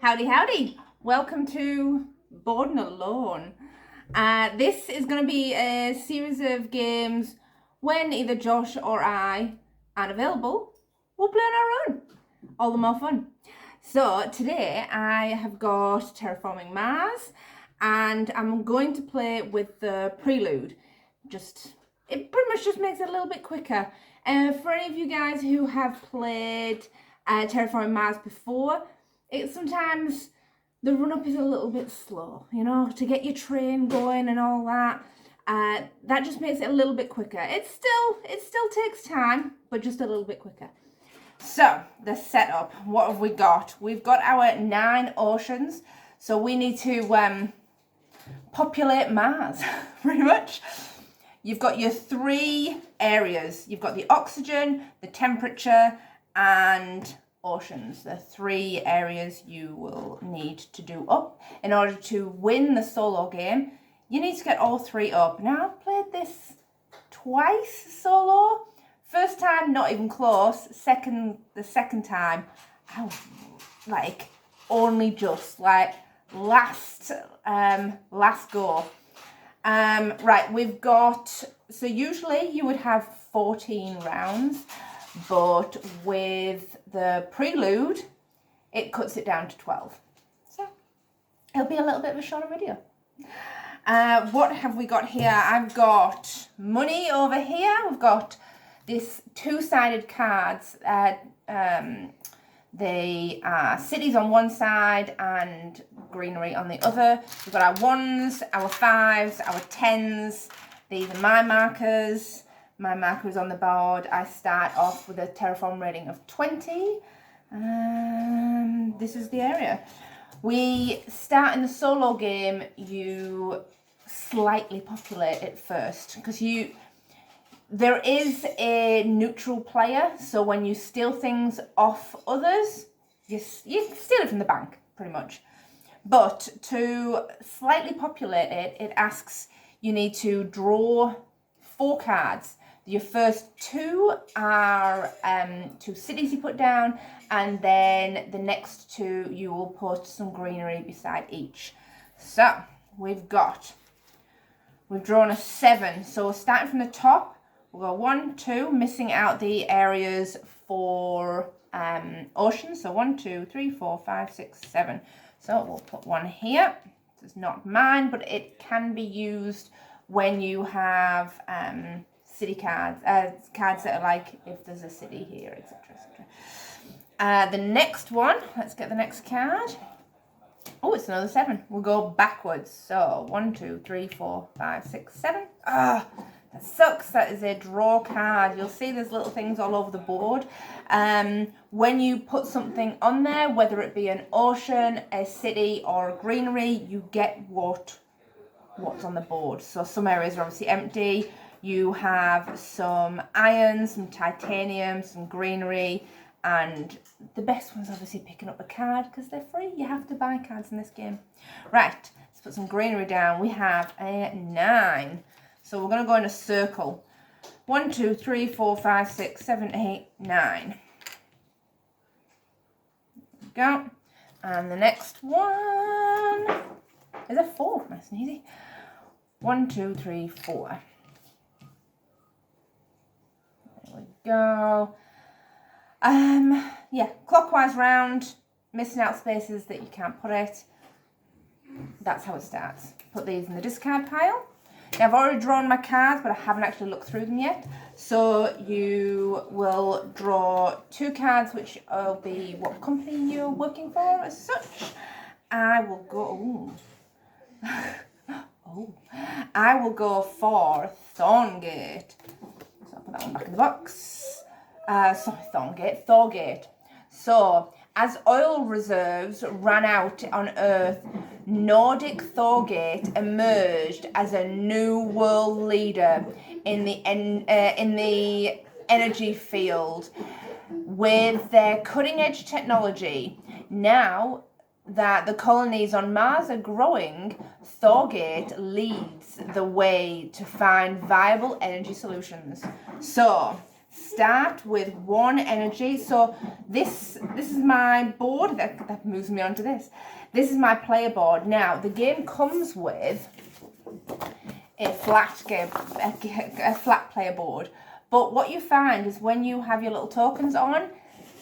Howdy, howdy. Welcome to Bored and Alone. This is going to be a series of games when either Josh or I aren't available. We'll play on our own. All the more fun. So today I have got Terraforming Mars and I'm going to play with the Prelude. It pretty much just makes it a little bit quicker. For any of you guys who have played Terraforming Mars before, sometimes the run-up is a little bit slow, you know, to get your train going and all that. That just makes it a little bit quicker. It still takes time, but just a little bit quicker. So, the setup, what have we got? We've got our 9 oceans, so we need to populate Mars, pretty much. You've got your 3 areas. You've got the oxygen, the temperature, and oceans. The 3 areas you will need to do up. In order to win the solo game, you need to get all 3 up. Now, I've played this twice solo. First time, not even close. The second time, I was like only just like last go. Right, we've got, so usually you would have 14 rounds, but with the Prelude, it cuts it down to 12. So it'll be a little bit of a shorter video. What have we got here? I've got money over here. We've got this 2-sided cards. They are cities on one side and greenery on the other. We've got our 1s, our 5s, our 10s. These are my markers. My marker is on the board. I start off with a terraform rating of 20. This is the area. We start in the solo game, you slightly populate it first because there is a neutral player, so when you steal things off others, you steal it from the bank, pretty much. But to slightly populate it, it asks you need to draw 4 cards. Your first 2 are 2 cities you put down, and then the next 2 you will put some greenery beside each. So we've drawn a 7. So starting from the top, we'll go 1, 2, missing out the areas for oceans. So 1, 2, 3, 4, 5, 6, 7. So we'll put 1 here. This is not mine, but it can be used when you have city cards, cards that are like if there's a city here, etc., etc. The next one, let's get the next card. Oh, it's another 7. We'll go backwards. So 1, 2, 3, 4, 5, 6, 7. Ah, that sucks. That is a draw card. You'll see there's little things all over the board. When you put something on there, whether it be an ocean, a city, or a greenery, you get what's on the board. So some areas are obviously empty. You have some iron, some titanium, some greenery, and the best one's obviously picking up a card because they're free. You have to buy cards in this game. Right, let's put some greenery down. We have a 9. So we're going to go in a circle. 1, 2, 3, 4, 5, 6, 7, 8, 9. There we go. And the next one is a 4. Nice and easy. 1, 2, 3, 4. There we go. Yeah, clockwise round, missing out spaces that you can't put it. That's how it starts. Put these in the discard pile. Now, I've already drawn my cards, but I haven't actually looked through them yet. So you will draw 2 cards, which will be what company you're working for as such. I will go... I will go for Thorngate. So I'll put that one back in the box. Thorgate. So, as oil reserves ran out on Earth, Nordic Thorgate emerged as a new world leader in the energy field with their cutting-edge technology. Now that the colonies on Mars are growing, Thorgate leads the way to find viable energy solutions. So, start with 1 energy. So this is my board. That moves me onto this. This is my player board. Now the game comes with a flat player board. But what you find is when you have your little tokens on,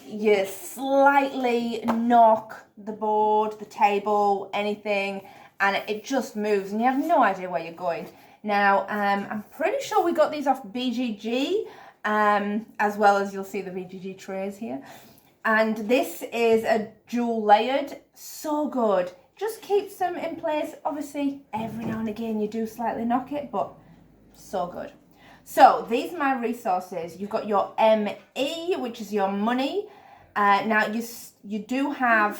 you slightly knock the board, the table, anything, and it just moves, and you have no idea where you're going. Now, I'm pretty sure we got these off BGG, as well as you'll see the BGG trays here. And this is a dual layered, so good. Just keeps them in place. Obviously, every now and again you do slightly knock it, but so good. So these are my resources. You've got your ME, which is your money. Now you do have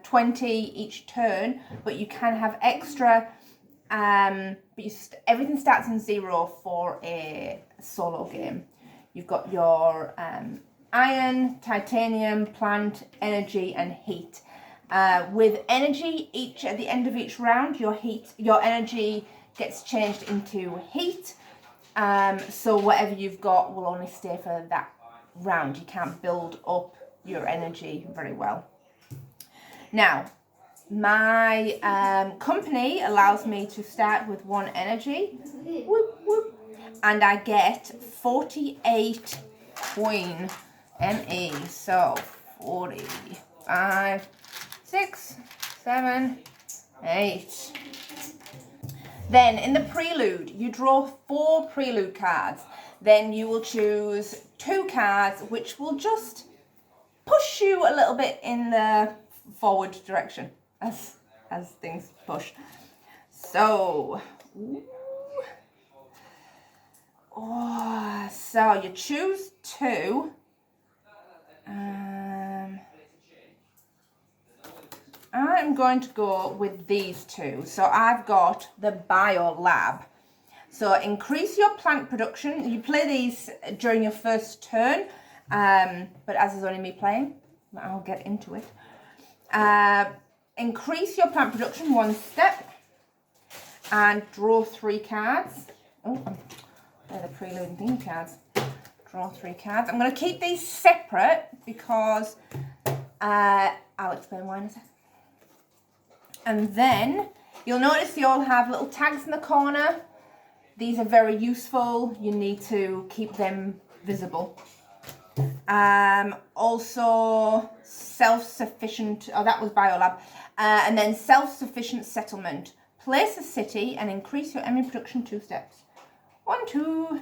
20 each turn, but you can have extra. But everything starts in 0 for a solo game. You've got your iron, titanium, plant, energy, and heat. With energy, at the end of each round, your energy gets changed into heat. So whatever you've got will only stay for that round. You can't build up your energy very well. Now, my company allows me to start with 1 energy, whoop, whoop, and I get 48 coin ME. So 45, 6, 7, 8. Then in the Prelude, you draw 4 Prelude cards. Then you will choose 2 cards, which will just push you a little bit in the forward direction as things push. So, so you choose 2. I'm going to go with these 2. So I've got the Bio Lab. So increase your plant production. You play these during your first turn, but as it's only me playing, I'll get into it. Increase your plant production 1 step and draw 3 cards. Oh, they're the Prelude and theme cards. Draw 3 cards. I'm going to keep these separate because I'll explain why in a second. And then you'll notice they all have little tags in the corner. These are very useful. You need to keep them visible. Also self-sufficient, that was Biolab. And then self-sufficient settlement. Place a city and increase your ME production 2 steps. 1, 2.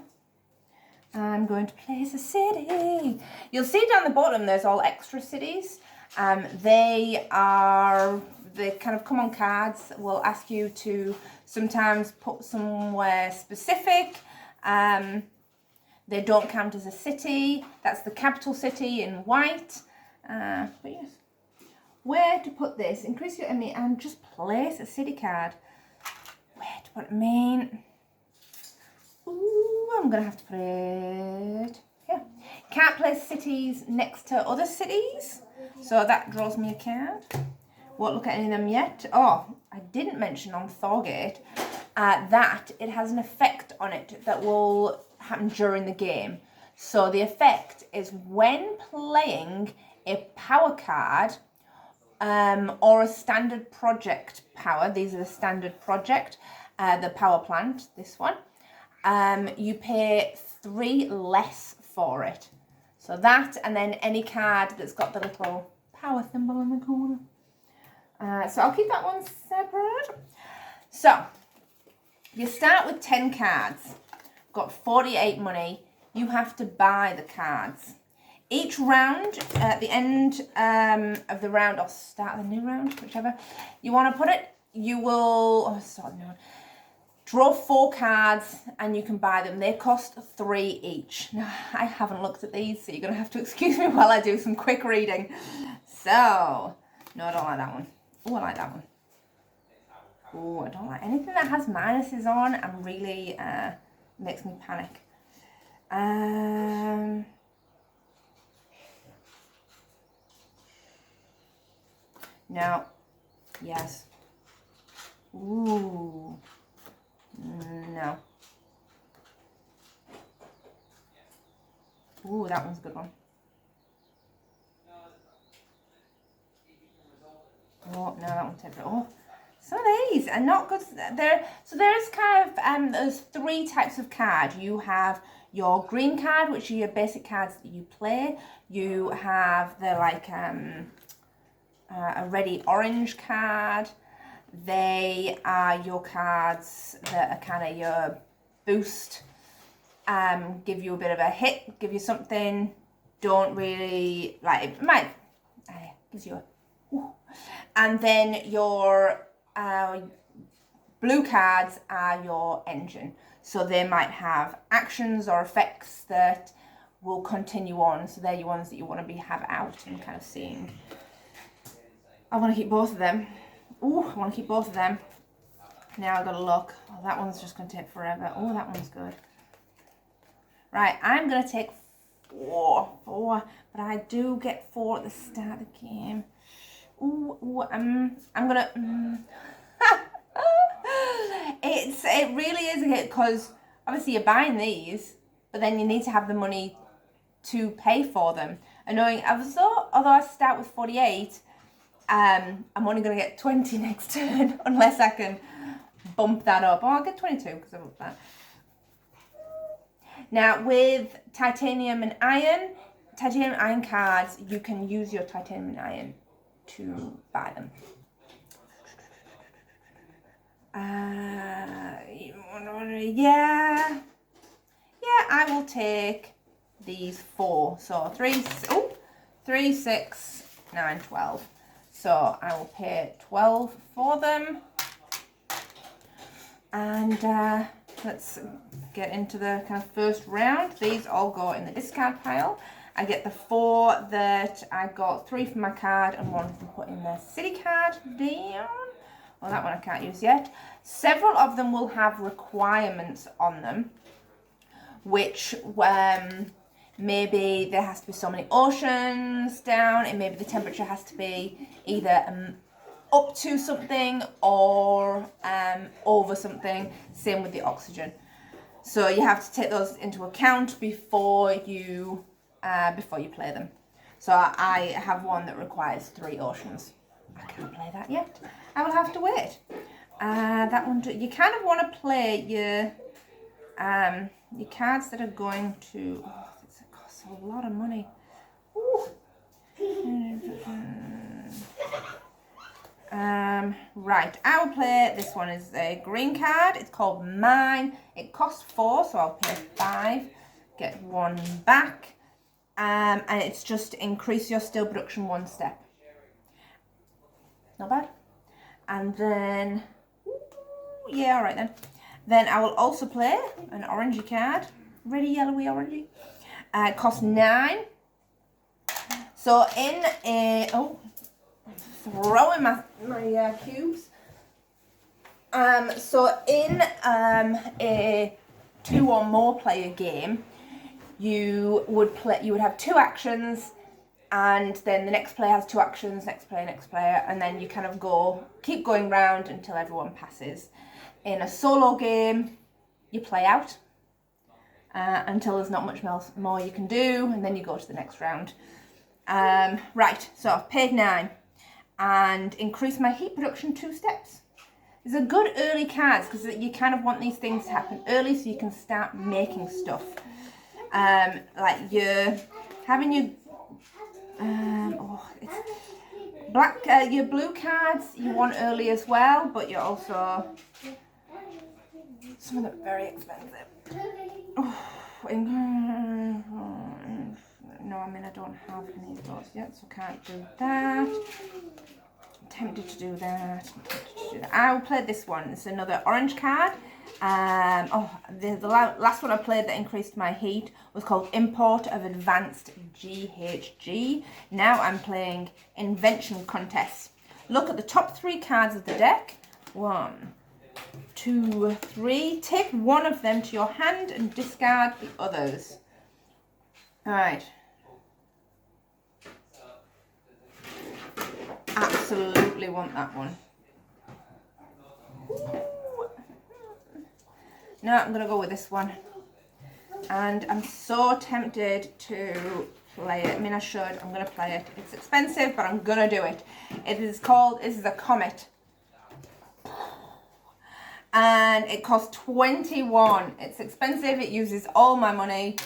I'm going to place a city. You'll see down the bottom there's all extra cities. They kind of come on cards. Will ask you to sometimes put somewhere specific. They don't count as a city. That's the capital city in white. But yes, where to put this? Increase your ME and just place a city card. Where to put it? Ooh, I'm gonna have to put it here. Can't place cities next to other cities, so that draws me a card. Won't look at any of them yet. Oh, I didn't mention on Thorgate that it has an effect on it that will happen during the game. So the effect is when playing a power card or a standard project power. These are the standard project, the power plant, this one. You pay 3 less for it. So that, and then any card that's got the little power symbol in the corner. So I'll keep that one separate. So you start with 10 cards. Got 48 money. You have to buy the cards. Each round, at the end of the round, or start the new round, whichever you want to put it, you will draw 4 cards and you can buy them. They cost 3 each. Now, I haven't looked at these, so you're going to have to excuse me while I do some quick reading. So, no, I don't like that one. Oh, I like that one. Oh, I don't like anything that has minuses on and really makes me panic. No. Yes. Ooh. No. Ooh, that one's a good one. Oh, no, that one's different. Oh, some of these are not good. So there's kind of, there's 3 types of card. You have your green card, which are your basic cards that you play. You have the, like, a ready orange card. They are your cards that are kind of your boost. Give you a bit of a hit, give you something. Don't really, like, it might, gives you a, ooh. And then your blue cards are your engine. So they might have actions or effects that will continue on. So they're your ones that you want to have out and kind of seeing. I want to keep both of them. Ooh, I want to keep both of them. Now I've got to look. Oh, that one's just going to take forever. Oh, that one's good. Right, I'm going to take 4, but I do get 4 at the start of the game. Ooh, I'm going to... It really is a hit, because obviously you're buying these, but then you need to have the money to pay for them. And knowing, although I start with 48, I'm only going to get 20 next turn, unless I can bump that up. Oh, I'll get 22 because I bumped that. Now, with titanium and iron cards, you can use your titanium and iron to buy them. Yeah, I will take these 4. So 3, 6, 9, 12. So I will pay 12 for them. And let's get into the kind of first round. These all go in the discard pile. I get the 4 that I got, 3 from my card and 1 from putting the city card down. Well, that one I can't use yet. Several of them will have requirements on them, which maybe there has to be so many oceans down, and maybe the temperature has to be either up to something or over something. Same with the oxygen. So you have to take those into account before you play them. So I have one that requires 3 oceans. I can't play that yet. I will have to wait. That one, you kind of want to play your cards that are going to. Oh, it costs a lot of money. Ooh. Right, I will play. This one is a green card. It's called Mine. It costs 4, so I'll pay 5. Get 1 back. And it's just increase your steel production 1 step. Not bad. And then, yeah, all right then. Then I will also play an orangey card. Really yellowy orangey. It costs 9. So in a, I'm throwing my cubes. So in a 2 or more player game, you would have 2 actions, and then the next player has 2 actions, next player, and then you kind of keep going round until everyone passes. In a solo game, you play out until there's not much more you can do, and then you go to the next round. Right, so I've paid 9 and increased my heat production 2 steps. These are good early cards because you kind of want these things to happen early so you can start making stuff. Like you're having your your blue cards you want early as well, but you're also, some of them are very expensive. No, I mean I don't have any of those yet, so can't do that. I'm tempted to do that. I'll play this one. It's another orange card. The last one I played that increased my heat was called Import of Advanced GHG. Now I'm playing Invention Contest. Look at the top 3 cards of the deck. 1, 2, 3. Take one of them to your hand and discard the others. Alright. Absolutely want that one. No, I'm going to go with this one. And I'm so tempted to play it. I mean, I should. I'm going to play it. It's expensive, but I'm going to do it. This is a Comet. And it costs 21. It's expensive. It uses all my money.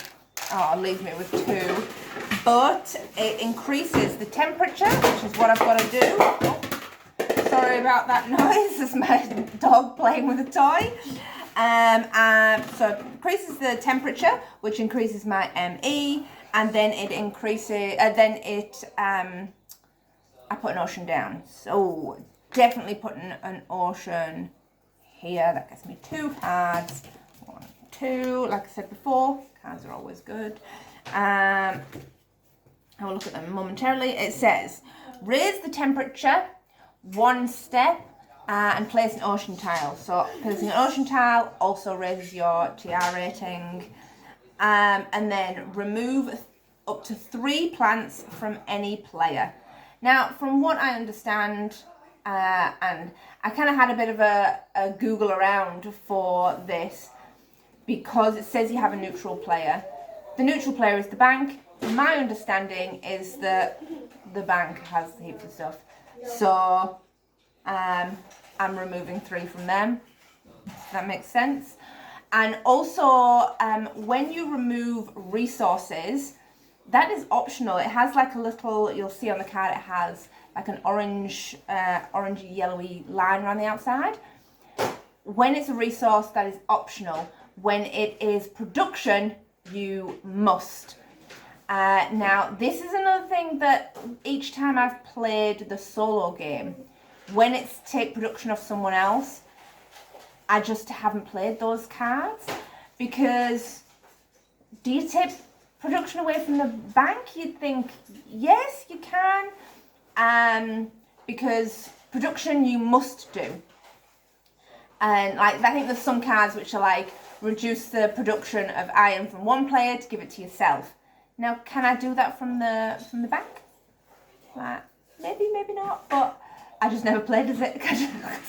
Oh, it leaves me with 2. But it increases the temperature, which is what I've got to do. Oh, sorry about that noise. It's my dog playing with a toy. So it increases the temperature, which increases my ME, and then it increases, I put an ocean down. So definitely putting an ocean here. That gets me 2 cards. 1, 2, like I said before, cards are always good. I will look at them momentarily. It says, raise the temperature 1 step and place an ocean tile. So placing an ocean tile also raises your TR rating. And then remove up to 3 plants from any player. Now, from what I understand, and I kind of had a bit of a Google around for this, because it says you have a neutral player. The neutral player is the bank. My understanding is that the bank has heaps of stuff. So I'm removing 3 from them. If that makes sense. And also, when you remove resources, that is optional. It has like a little, you'll see on the card, it has like an orange, orangey, yellowy line around the outside. When it's a resource, that is optional. When it is production, you must. Now, this is another thing that each time I've played the solo game, when it's take production of someone else, I just haven't played those cards, because do you take production away from the bank? You'd think, yes, you can, because production you must do. And like, I think there's some cards which are like, reduce the production of iron from one player to give it to yourself. Now, can I do that from the bank? Maybe, maybe not, but I just never played as it because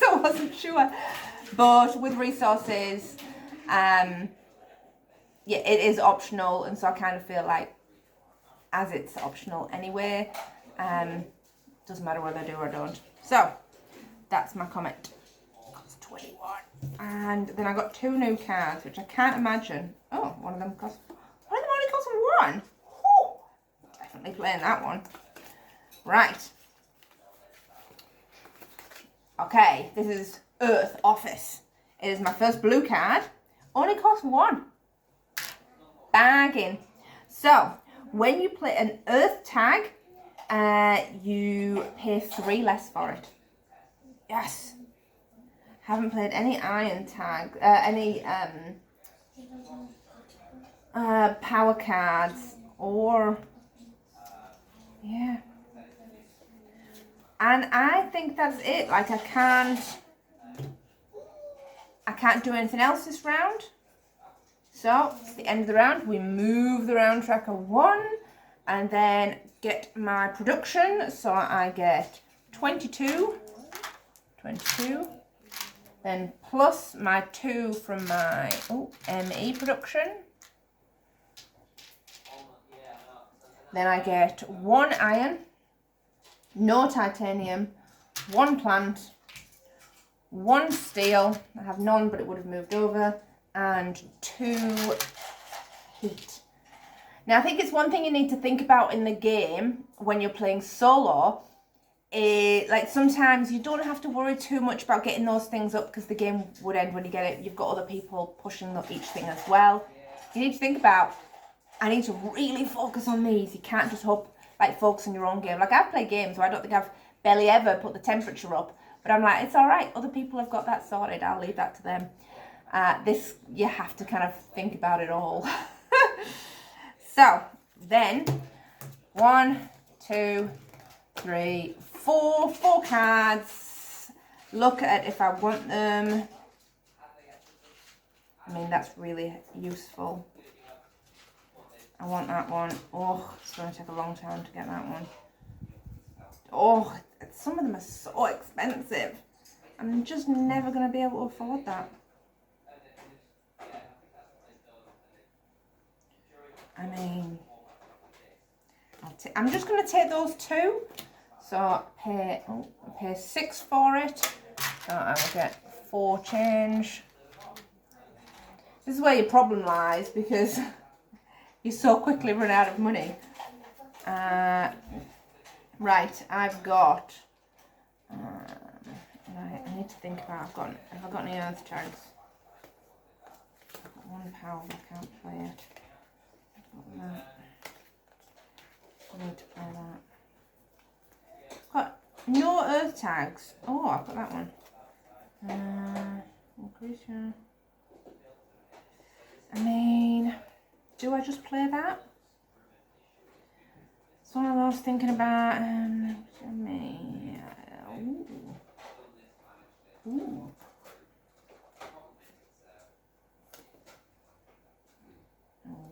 I wasn't sure. But with resources, yeah, it is optional, and so I kind of feel like, as it's optional anyway, doesn't matter whether I do or don't. So that's my comment. Costs 21, and then I got 2 new cards, which I can't imagine. Oh, one of them only costs 1. Whew. Definitely playing that one. Right. Okay, this is Earth Office. It is my first blue card. Only costs 1. Bargain. So, when you play an Earth tag, you pay 3 less for it. Yes. Haven't played any iron tag, any power cards, or yeah. And I think that's it. Like, I can't do anything else this round. So it's the end of the round. We move the round tracker 1 and then get my production. So I get 22, then plus my 2 from my ME production. Then I get 1 iron, no titanium, 1 plant, 1 steel. I have none, but it would have moved over, and 2 heat. Now, I think it's one thing you need to think about in the game when you're playing solo. Like, sometimes you don't have to worry too much about getting those things up, because the game would end when you get it. You've got other people pushing up each thing as well. You need to think about, I need to really focus on these. You can't just focus on your own game. Like, I've played games where I don't think I've barely ever put the temperature up, but I'm like, it's all right. Other people have got that sorted. I'll leave that to them. This, you have to kind of think about it all. So then 1, 2, 3, 4 cards. Look at if I want them. I mean, that's really useful. I want that one. Oh, it's going to take a long time to get that one. Oh, some of them are so expensive. I'm just never going to be able to afford that. I mean, I'm just going to take those two. So pay 6 for it. So I will get 4 change. This is where your problem lies because you so quickly run out of money. Right, I've got. Right, I need to think about. Have I got any earth tags? I've got 1 power, but I can't play it. I've got that. I need to play that. I've got no earth tags. Oh, I've got that one. Increase your. I mean, do I just play that? It's one of those thinking about. I mean, ooh.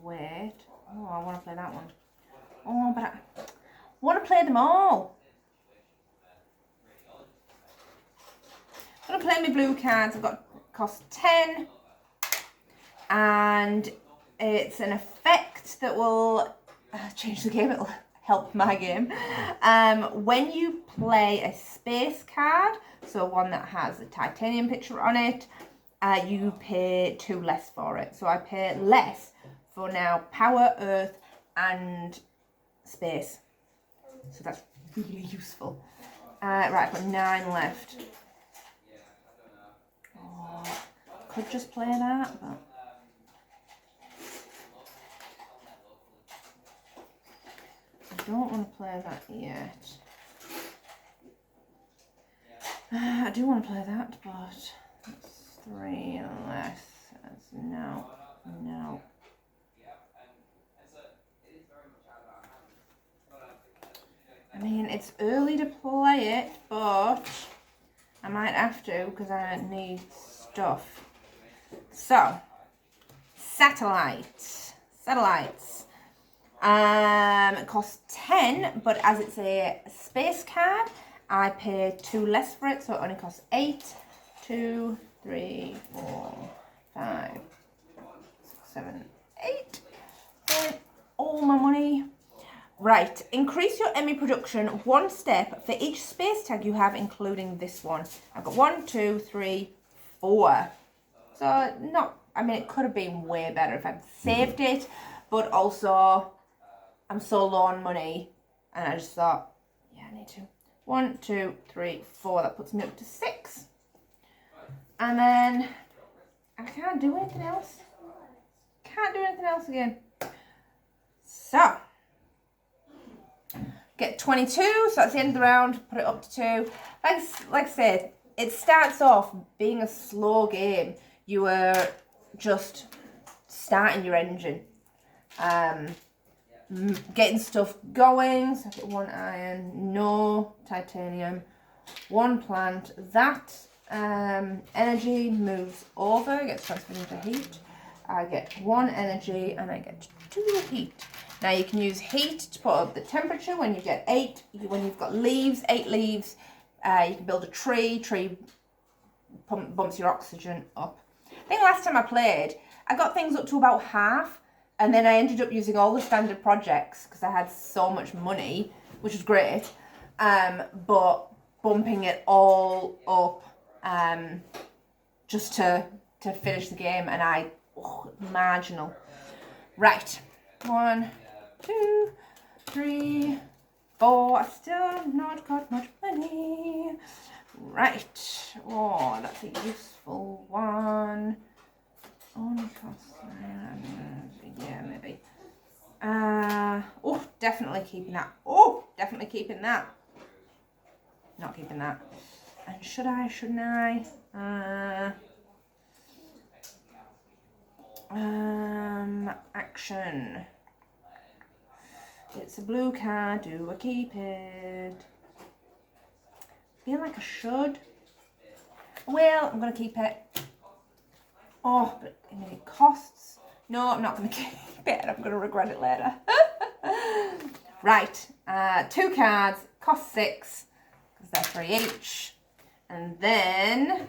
Wait. Oh, I want to play that one. Oh, but I want to play them all. I'm going to play my blue cards. I've got cost 10. And it's an effect that will change the game. It'll help my game. When you play a space card, so one that has a titanium picture on it, you pay 2 less for it. So I pay less for now power, earth, and space. So that's really useful. Right, I've got 9 left. Oh, could just play that, but I don't want to play that yet. I do want to play that, but that's 3 less. That's no. I mean, it's early to play it, but I might have to because I need stuff. So, satellites. It costs 10, but as it's a space card, I pay 2 less for it, so it only costs 8. 2, 3, 4, 5, 6, 7, 8. Get all my money. Right, increase your Emmy production 1 step for each space tag you have, including this one. I've got 1, 2, 3, 4. So I mean, it could have been way better if I'd saved it, but also I'm so low on money, and I just thought, yeah, I need to. 1, 2, 3, 4. That puts me up to 6. And then I can't do anything else. Again. So get 22. So that's the end of the round. Put it up to 2. Like I said, it starts off being a slow game. You are just starting your engine. Getting stuff going. So I get 1 iron, no titanium, 1 plant. That energy moves over, gets transferred into heat. I get 1 energy and I get 2 heat. Now you can use heat to put up the temperature when you get 8. When you've got leaves, 8 leaves, you can build a tree. Tree bumps your oxygen up. I think last time I played, I got things up to about half. And then I ended up using all the standard projects because I had so much money, which was great. But bumping it all up just to finish the game, and marginal. Right, 1, 2, 3, 4. I still not got much money. Right. Oh, that's a useful one. Only costs. Yeah, maybe. Definitely keeping that. Definitely keeping that. Not keeping that. And should I? Shouldn't I? Action. It's a blue card. Do I keep it? Feel like I should. Well, I'm gonna keep it. Oh, but I mean, it costs. No, I'm not going to keep it. I'm going to regret it later. Right. 2 cards. Cost 6. Because they're 3 each. And then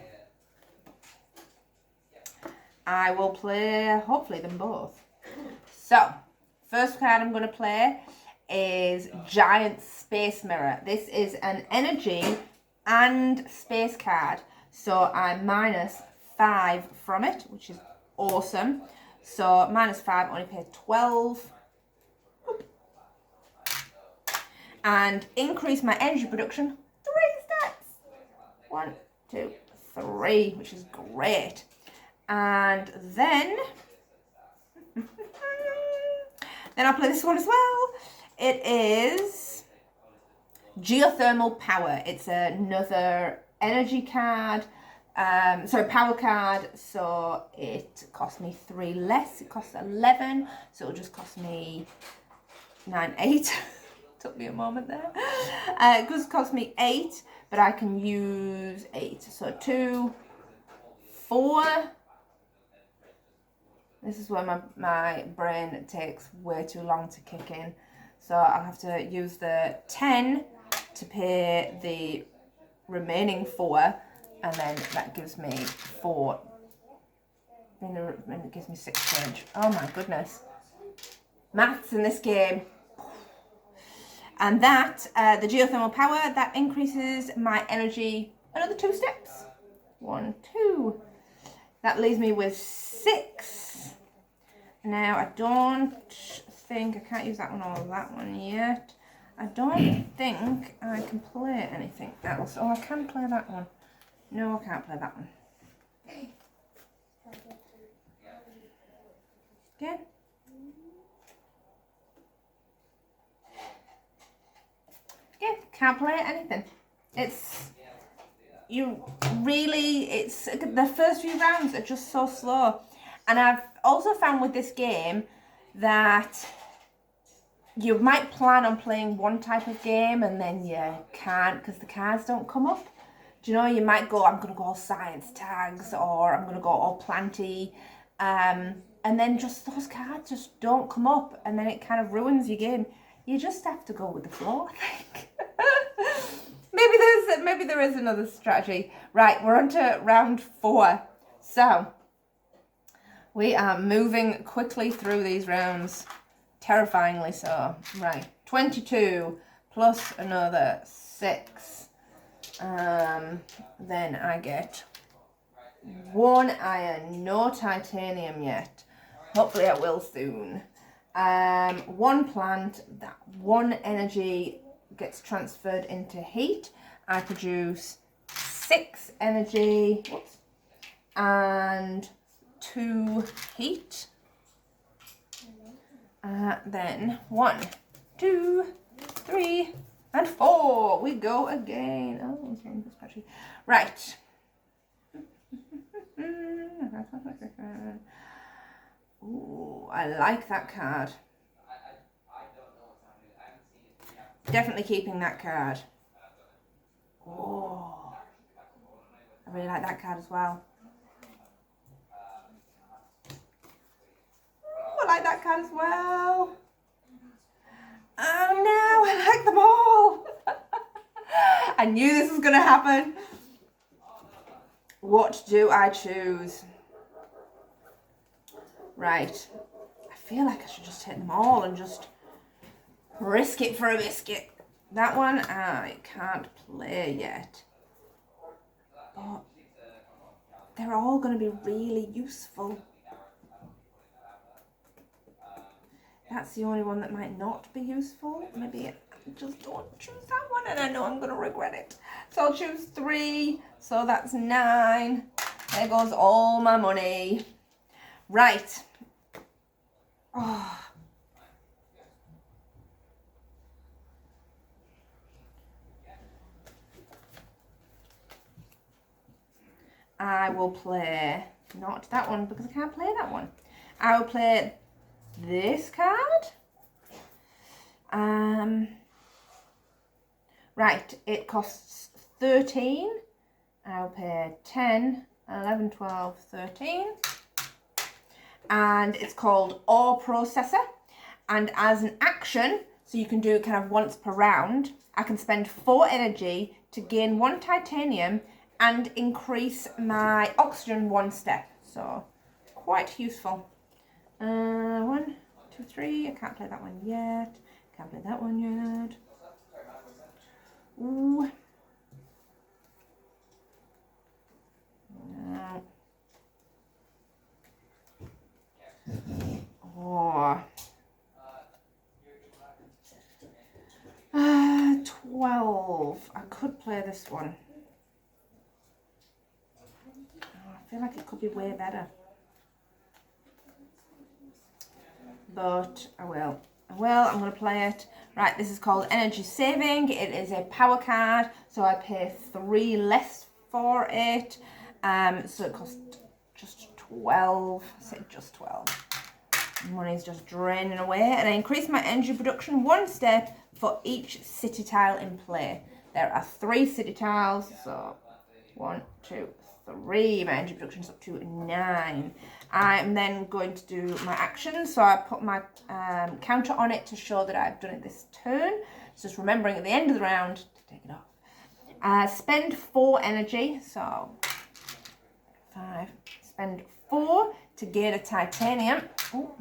I will play, hopefully, them both. So, First card I'm going to play is Giant Space Mirror. This is an energy and space card. So I'm -5 from it, which is awesome. So -5, only pay 12. And increase my energy production 3 steps. 1, 2, 3, which is great. And then I'll play this one as well. It is Geothermal Power. It's another energy card. Power card. So it cost me 3 less. It costs 11. So it'll just cost me 9, 8. Took me a moment there. It just cost me 8, but I can use 8. So 2, 4. This is where my brain takes way too long to kick in. So I'll have to use the 10 to pay the remaining 4, and then that gives me 4. And it gives me 6 change. Oh my goodness. Maths in this game. And that, the geothermal power, that increases my energy another 2 steps. 1, 2. That leaves me with 6. Now, I don't think, I can't use that one or that one yet. I don't think I can play anything else. Oh, I can play that one. No, I can't play that one. Again. Yeah, can't play anything. It's the first few rounds are just so slow. And I've also found with this game that you might plan on playing one type of game and then you can't because the cards don't come up. Do you know, you might go, I'm going to go all science tags, or I'm going to go all planty. And then just those cards just don't come up, and then it kind of ruins your game. You just have to go with the flow, I think. Maybe there is another strategy. Right, we're on to round 4. So we are moving quickly through these rounds, terrifyingly so. Right, 22 plus another 6. Then I get 1 iron, no titanium yet. Hopefully I will soon. 1 plant, that 1 energy gets transferred into heat. I produce 6 energy, and 2 heat. Then 1, 2, 3, and 4. We go again. Oh, scratchy. Right. Ooh, I like that card. Definitely keeping that card. Oh, I really like that card as well. Ooh, I like that card as well. Oh no, I like them all. I knew this was going to happen. What do I choose? Right. I feel like I should just take them all and just risk it for a biscuit. That one I can't play yet. But they're all going to be really useful. That's the only one that might not be useful. Maybe I just don't choose that one, and I know I'm going to regret it. So I'll choose 3. So that's 9. There goes all my money. Right. Oh. I will play, not that one because I can't play that one. I will play this card. Right, it costs 13. I'll pay 10, 11, 12, 13. And it's called Ore Processor. And as an action, so you can do it kind of once per round, I can spend 4 energy to gain 1 titanium and increase my oxygen 1 step. So quite useful. 1, 2, 3. I can't play that one yet. Can't play that one yet. Ooh. No. Oh. 12. I could play this one. Oh, I feel like it could be way better. But I will. I'm going to play it. Right, this is called Energy Saving. It is a power card, so I pay 3 less for it. So it costs just 12. I said just 12. Money's just draining away. And I increase my energy production 1 step for each city tile in play. There are 3 city tiles, so 1, 2, 3. My energy production is up to 9. I'm then going to do my action, so I put my counter on it to show that I've done it this turn. It's just remembering at the end of the round to take it off. Spend 4 energy, so 5. Spend 4 to gain a titanium. Ooh.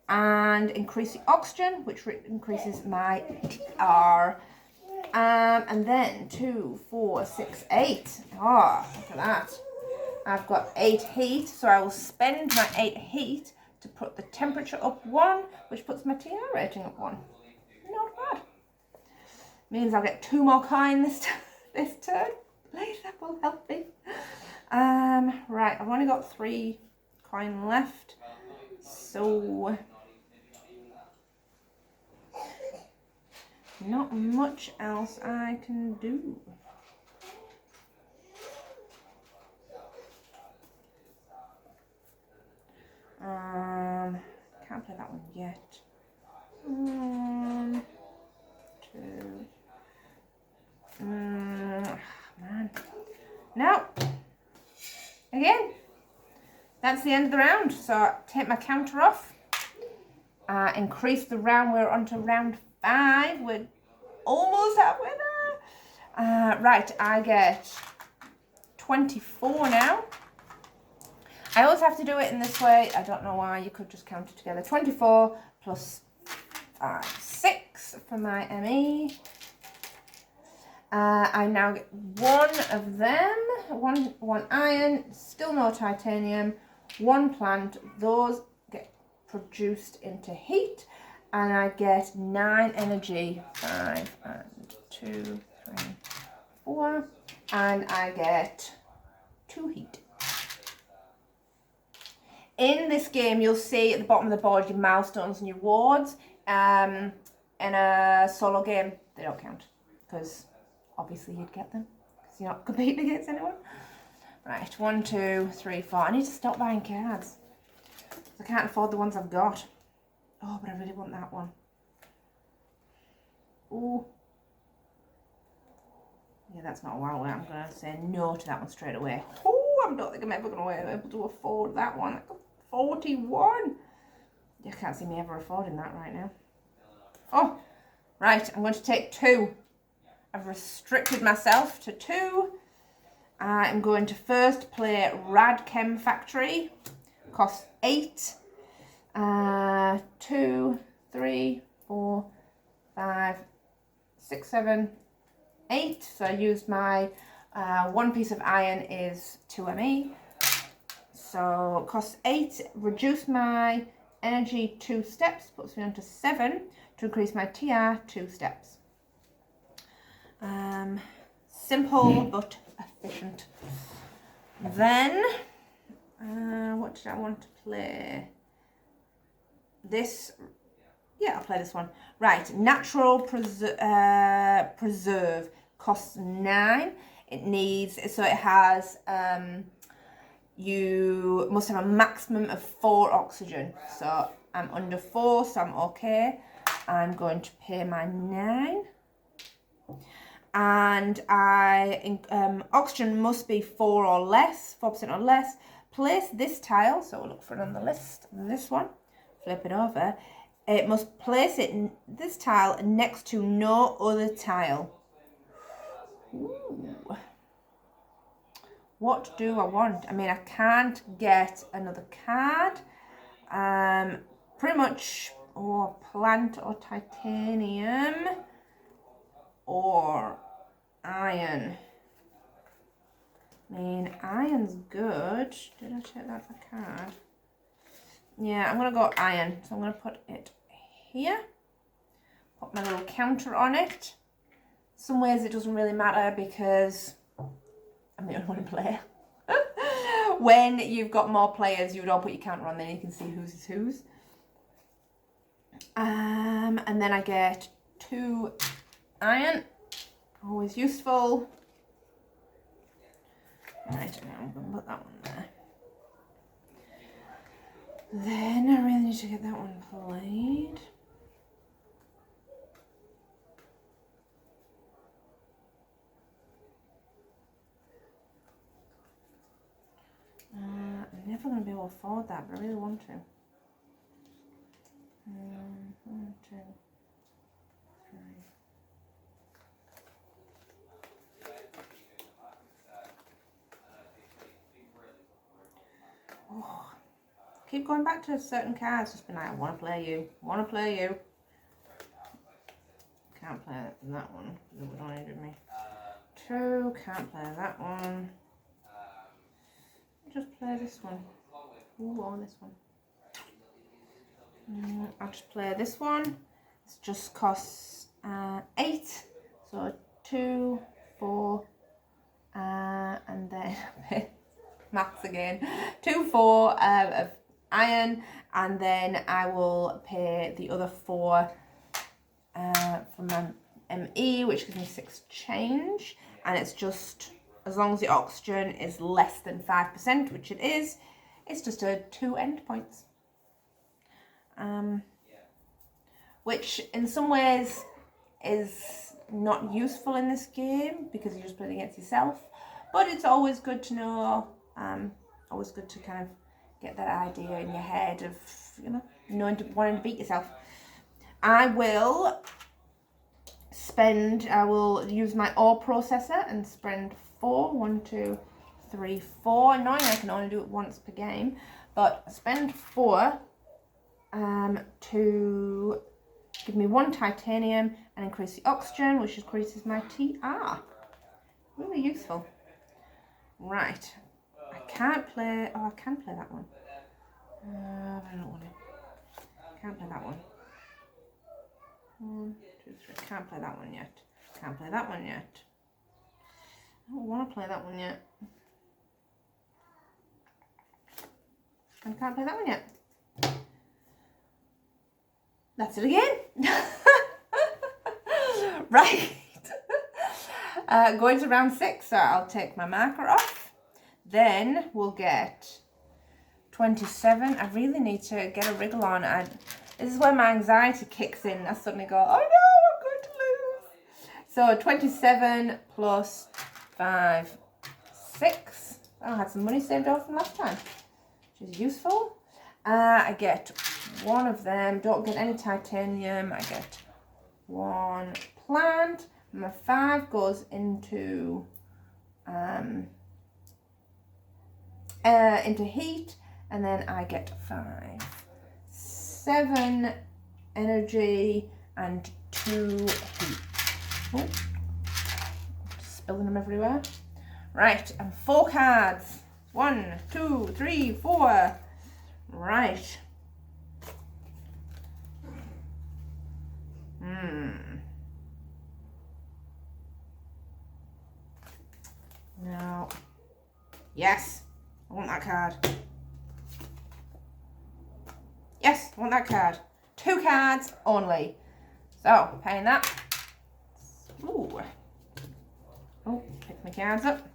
And increase the oxygen, which increases my TR. And then 2, 4, 6, 8. Oh, look at that. I've got 8 heat, so I will spend my 8 heat to put the temperature up 1, which puts my TR rating up 1. Not bad. Means I'll get 2 more coins this turn. Please, that will help me. Right, I've only got 3 coin left, so not much else I can do. Can't play that one yet. 1, 2. Man. No. Again. That's the end of the round. So I take my counter off. Increase the round. We're on to round 5. We're almost halfway there. Right, I get 24 now. I always have to do it in this way. I don't know why. You could just count it together. 24 plus 5, 6 for my ME. I now get 1 of them. One iron. Still no titanium. 1 plant. Those get produced into heat. And I get 9 energy. 5 and 2, 3, 4. And I get 2 heat. In this game, you'll see at the bottom of the board your milestones and your rewards. In a solo game, they don't count because obviously you'd get them because you're not competing against anyone. Right, 1, 2, 3, 4. I need to stop buying cards. I can't afford the ones I've got. Oh, but I really want that one. Ooh. Yeah, that's not a wow. I'm going to say no to that one straight away. Oh, I don't think I'm ever going to be able to afford that one. 41. You can't see me ever affording that right now. Oh, right. I'm going to take 2. I've restricted myself to 2. I'm going to first play Rad Chem Factory. Costs 8. 2, 3, 4, 5, 6, 7, 8. So I used my 1 piece of iron is 2 ME. So costs 8. Reduce my energy 2 steps. Puts me on to 7 to increase my TR 2 steps. Simple but efficient. Then, what did I want to play? This, yeah, I'll play this one. Right, Natural Preserve costs 9. It needs, so it has, you must have a maximum of 4 oxygen. So I'm under 4, so I'm okay. I'm going to pay my 9. And oxygen must be 4 or less, 4% or less. Place this tile, so we'll look for it on the list, this one, flip it over. It must place this tile next to no other tile. Ooh. What do I want? I mean, I can't get another card. pretty much, or plant or titanium or iron. I mean, iron's good. Did I check that for card? Yeah, I'm going to go iron. So I'm going to put it here. Put my little counter on it. Some ways it doesn't really matter because I'm the only one to play. When you've got more players, you would all put your counter on, then you can see whose is whose. And then I get 2 iron. Always useful. Right, I'm going to put that one there. Then I really need to get that one played. I'm never going to be able to afford that, but I really want to. 1, 2, 3. Oh, keep going back to certain cards. Just be like, I want to play you. Want to play you. Can't play that one because it would only do me 2. Can't play that one. Just play this one. Ooh, or this one. I'll just play this one. It just costs 8. So 2, 4, and then maths again. 2, 4 of iron, and then I will pay the other 4 from my ME, which gives me 6 change, and it's just, as long as the oxygen is less than 5%, which it is, it's just a 2 endpoints. Which in some ways is not useful in this game because you're just playing against yourself, but it's always good to know, always good to kind of get that idea in your head of, you know, wanting to beat yourself. I will use my ore processor and spend 4. 1, 2, 3, 4. Knowing I can only do it once per game, but spend 4 to give me 1 titanium and increase the oxygen, which increases my TR. Really useful. Right. I can't play. Oh, I can play that one. I don't want to. Can't play that one. 1, 2, 3. Can't play that one yet. Can't play that one yet. I don't want to play that one yet. I can't play that one yet. That's it again. Right. Going to round 6, so I'll take my marker off. Then we'll get 27. I really need to get a wriggle on. This is where my anxiety kicks in. I suddenly go, oh no, I'm going to lose. So 27 plus 5, 6. I had some money saved over from last time, which is useful. I get 1 of them. Don't get any titanium. I get 1 plant. My 5 goes into heat, and then I get 5, 7 energy and 2 heat. Oh, spilling them everywhere. Right, and 4 cards. 1, 2, 3, 4. Right. No. Yes, I want that card. Yes, I want that card. 2 cards only. So, paying that. Ooh. Oh, pick my cards up.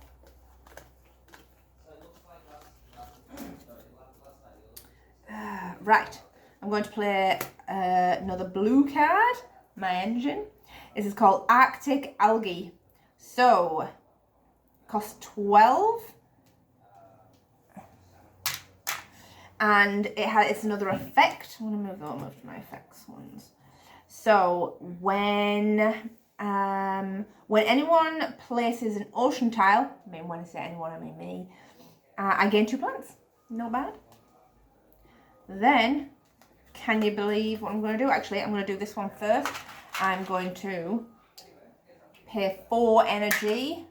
Right, I'm going to play another blue card, my engine. This is called Arctic Algae. So, costs 12. And it's another effect. I'm going to move over to my effects ones. So, when anyone places an ocean tile, I mean, when I say anyone, I mean me, I gain 2 plants. Not bad. Then, Can you believe what I'm going to do? Actually, I'm going to do this one first. I'm going to pay 4 energy.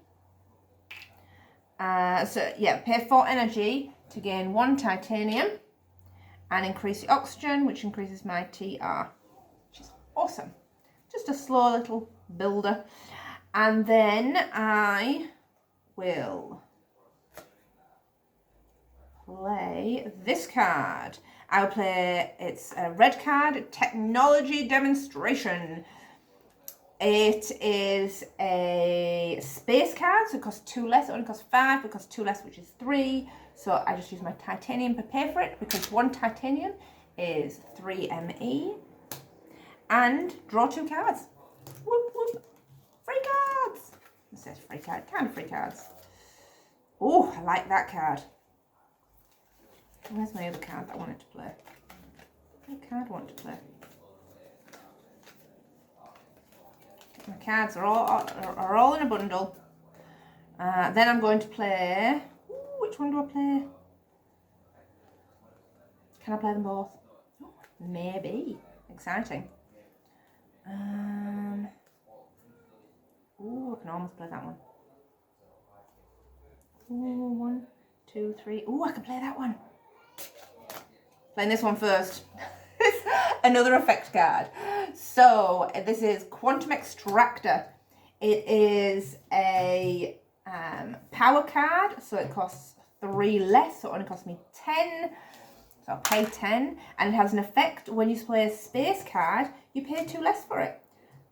Pay 4 energy to gain 1 titanium and increase the oxygen, which increases my TR, which is awesome. Just a slow little builder. And then I will play this card. I'll play, it's a red card, Technology Demonstration. It is a space card, so it costs 2 less. It only costs 5, but it costs 2 less, which is 3. So I just use my titanium to pay for it, because 1 titanium is 3 ME. And draw 2 cards. Whoop, whoop. Free cards. It says free card, kind of free cards. Oh, I like that card. Where's my other card that I wanted to play? What card I want to play? My cards are all in a bundle. Then I'm going to play. Ooh, which one do I play? Can I play them both? Oh, maybe. Exciting. Ooh, I can almost play that one. Ooh, 1, 2, 3. Ooh, I can play that one. Playing this one first. Another effect card. So this is Quantum Extractor. It is a power card, so it costs 3 less, so it only costs me 10. So I'll pay 10, and it has an effect when you play a space card, you pay 2 less for it.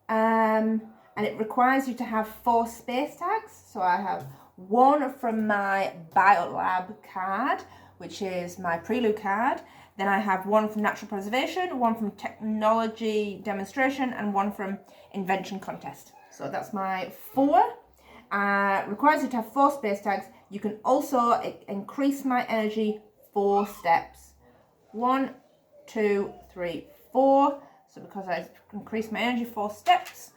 And it requires you to have 4 space tags. So I have 1 from my Biolab card, which is my Prelude card. Then I have 1 from Natural Preservation, 1 from Technology Demonstration, and 1 from Invention Contest. So that's my 4. Requires you to have 4 space tags. You can also increase my energy 4 steps. 1, 2, 3, 4. So because I increased my energy 4 steps,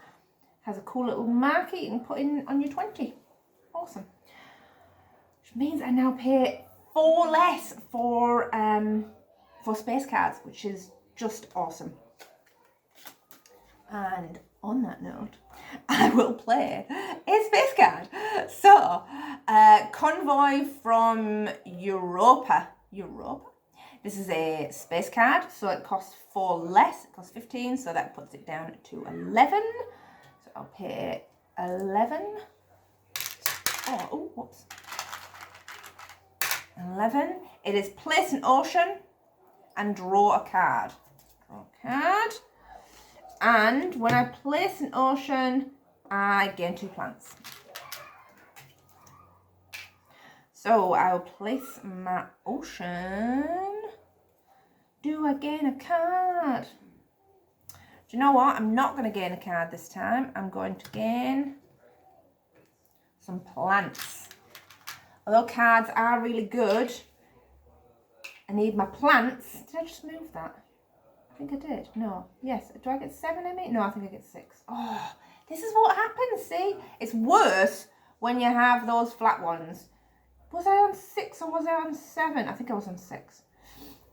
has a cool little marker you can put in on your 20. Awesome. Which means I now pay 4 less for space cards, which is just awesome. And on that note, I will play a space card. So, Convoy from Europa. This is a space card, so it costs 4 less. It costs 15, so that puts it down to 11. So I'll pay 11. Oh, whoops. 11. It is place an ocean and draw a card. And when I place an ocean, I gain 2 plants. So I'll place my ocean. Do I gain a card? Do you know what? I'm not going to gain a card this time. I'm going to gain some plants. Although cards are really good, I need my plants. Did I just move that? I think I did. No. Yes. Do I get 7 ME? No, I think I get 6. Oh, this is what happens, see? It's worse when you have those flat ones. Was I on 6 or was I on 7? I think I was on 6.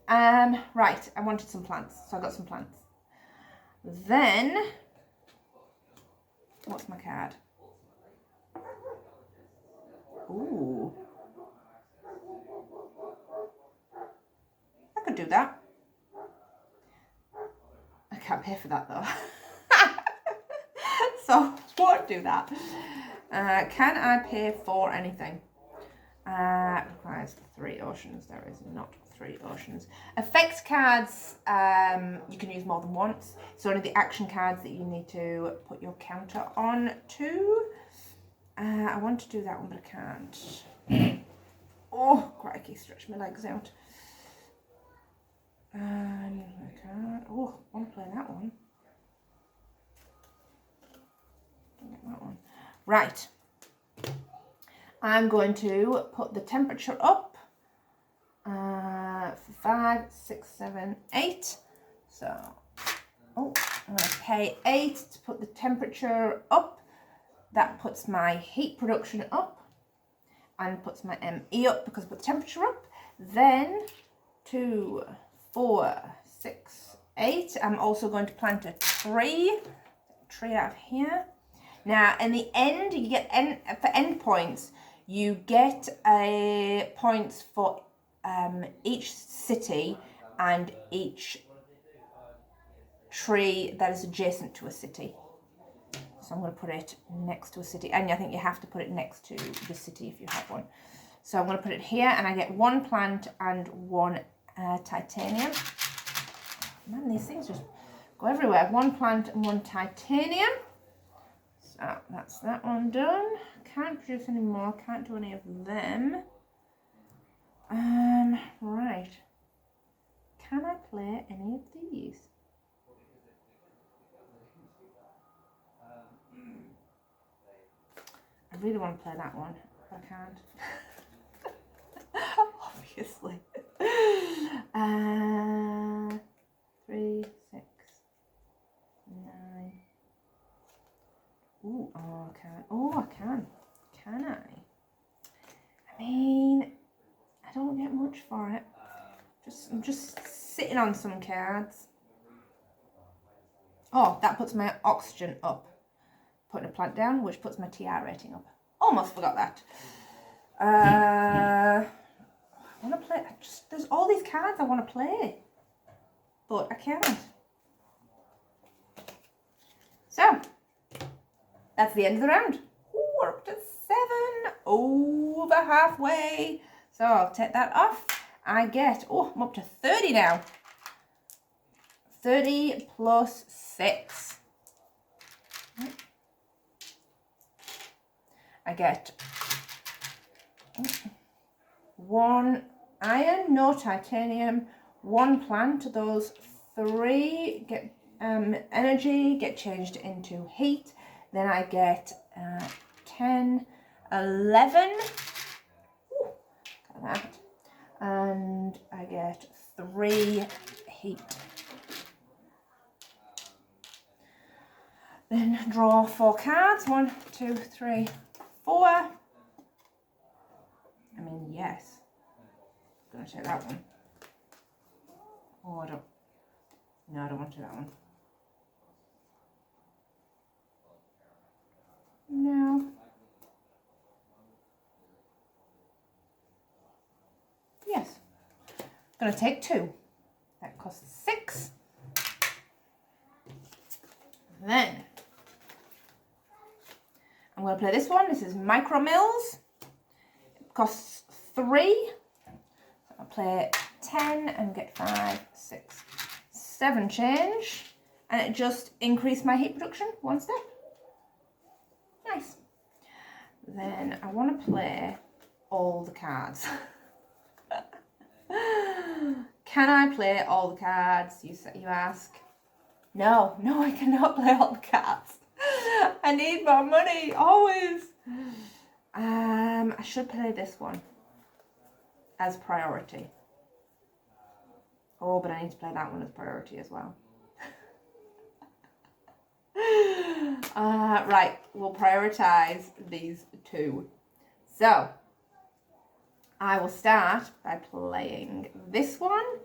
Right, I wanted some plants, so I got some plants. Then, what's my card? Ooh. I could do that. I can't pay for that though. So, won't do that. Can I pay for anything? Requires 3 oceans. There is not 3 oceans. Effects cards, you can use more than once. It's only the action cards that you need to put your counter on to. I want to do that one, but I can't. Oh, crikey, stretch my legs out. And I can't. Oh, I want to play that one. Don't get that one. Right. I'm going to put the temperature up for 5, 6, 7, 8. So, I'm going to pay 8 to put the temperature up. That puts my heat production up and puts my ME up because I put the temperature up. Then 2, 4, 6, 8. I'm also going to plant a tree out of here. Now, in the end, you get for end points, you get points for each city and each tree that is adjacent to a city. So I'm going to put it next to a city, and I think you have to put it next to the city if you have one. So I'm going to put it here, and I get 1 plant and 1 titanium. Man, these things just go everywhere. 1 plant and 1 titanium. So that's that one done. Can't produce any more. Can't do any of them. Right. Can I play any of these? I really want to play that one, but I can't. Obviously. 3, 6, 9. Ooh, oh, I can. Oh, I can. Can I? I mean, I don't get much for it. I'm just sitting on some cards. Oh, that puts my oxygen up. Putting a plant down, which puts my TR rating up. Almost forgot that. I want to play. There's all these cards I want to play, but I can't. So that's the end of the round. Ooh, we're up to 7, over halfway. So I'll take that off. I get, I'm up to 30 now. 30 plus 6. I get 1 iron, no titanium, 1 plant. Those 3 get energy, get changed into heat. Then I get 10, 11. Ooh, got that. And I get 3 heat. Then draw 4 cards. 1, 2, 3, 4. I mean, yes. I'm going to take that one. Oh, I don't want to do that one. No. Yes. I'm going to take 2. That costs 6. Then I'm going to play this one. This is Micro Mills. It costs 3. So I'll play 10 and get 5, 6, 7 change. And it just increased my heat production 1 step. Nice. Then I want to play all the cards. Can I play all the cards? You ask. No, I cannot play all the cards. I need more money, always. I should play this one as priority. Oh, but I need to play that one as priority as well. Right, we'll prioritize these 2. So, I will start by playing this one.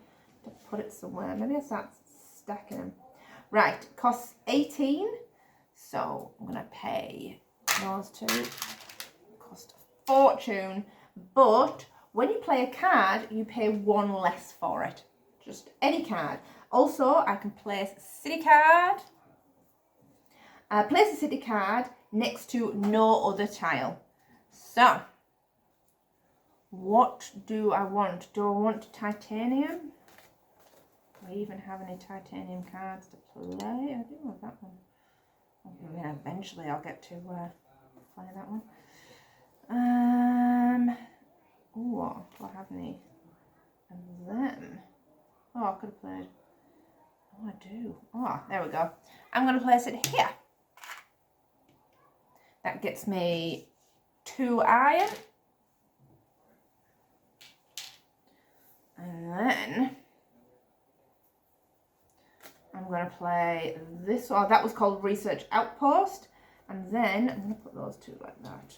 To put it somewhere, maybe I start stacking them. Right, costs 18. So I'm gonna pay those 2. Cost a fortune. But when you play a card, you pay 1 less for it. Just any card. Also, I can place a city card. Place a city card next to no other tile. So, what do I want? Do I want titanium? Do I even have any titanium cards to play? I do have that one. I mean, eventually I'll get to play that one. Oh, do I have any of them? Oh, I could have played. Oh, I do. Oh, there we go. I'm going to place it here. That gets me 2 iron. And then I'm going to play this one. That was called Research Outpost. And then I'm going to put those 2 like that.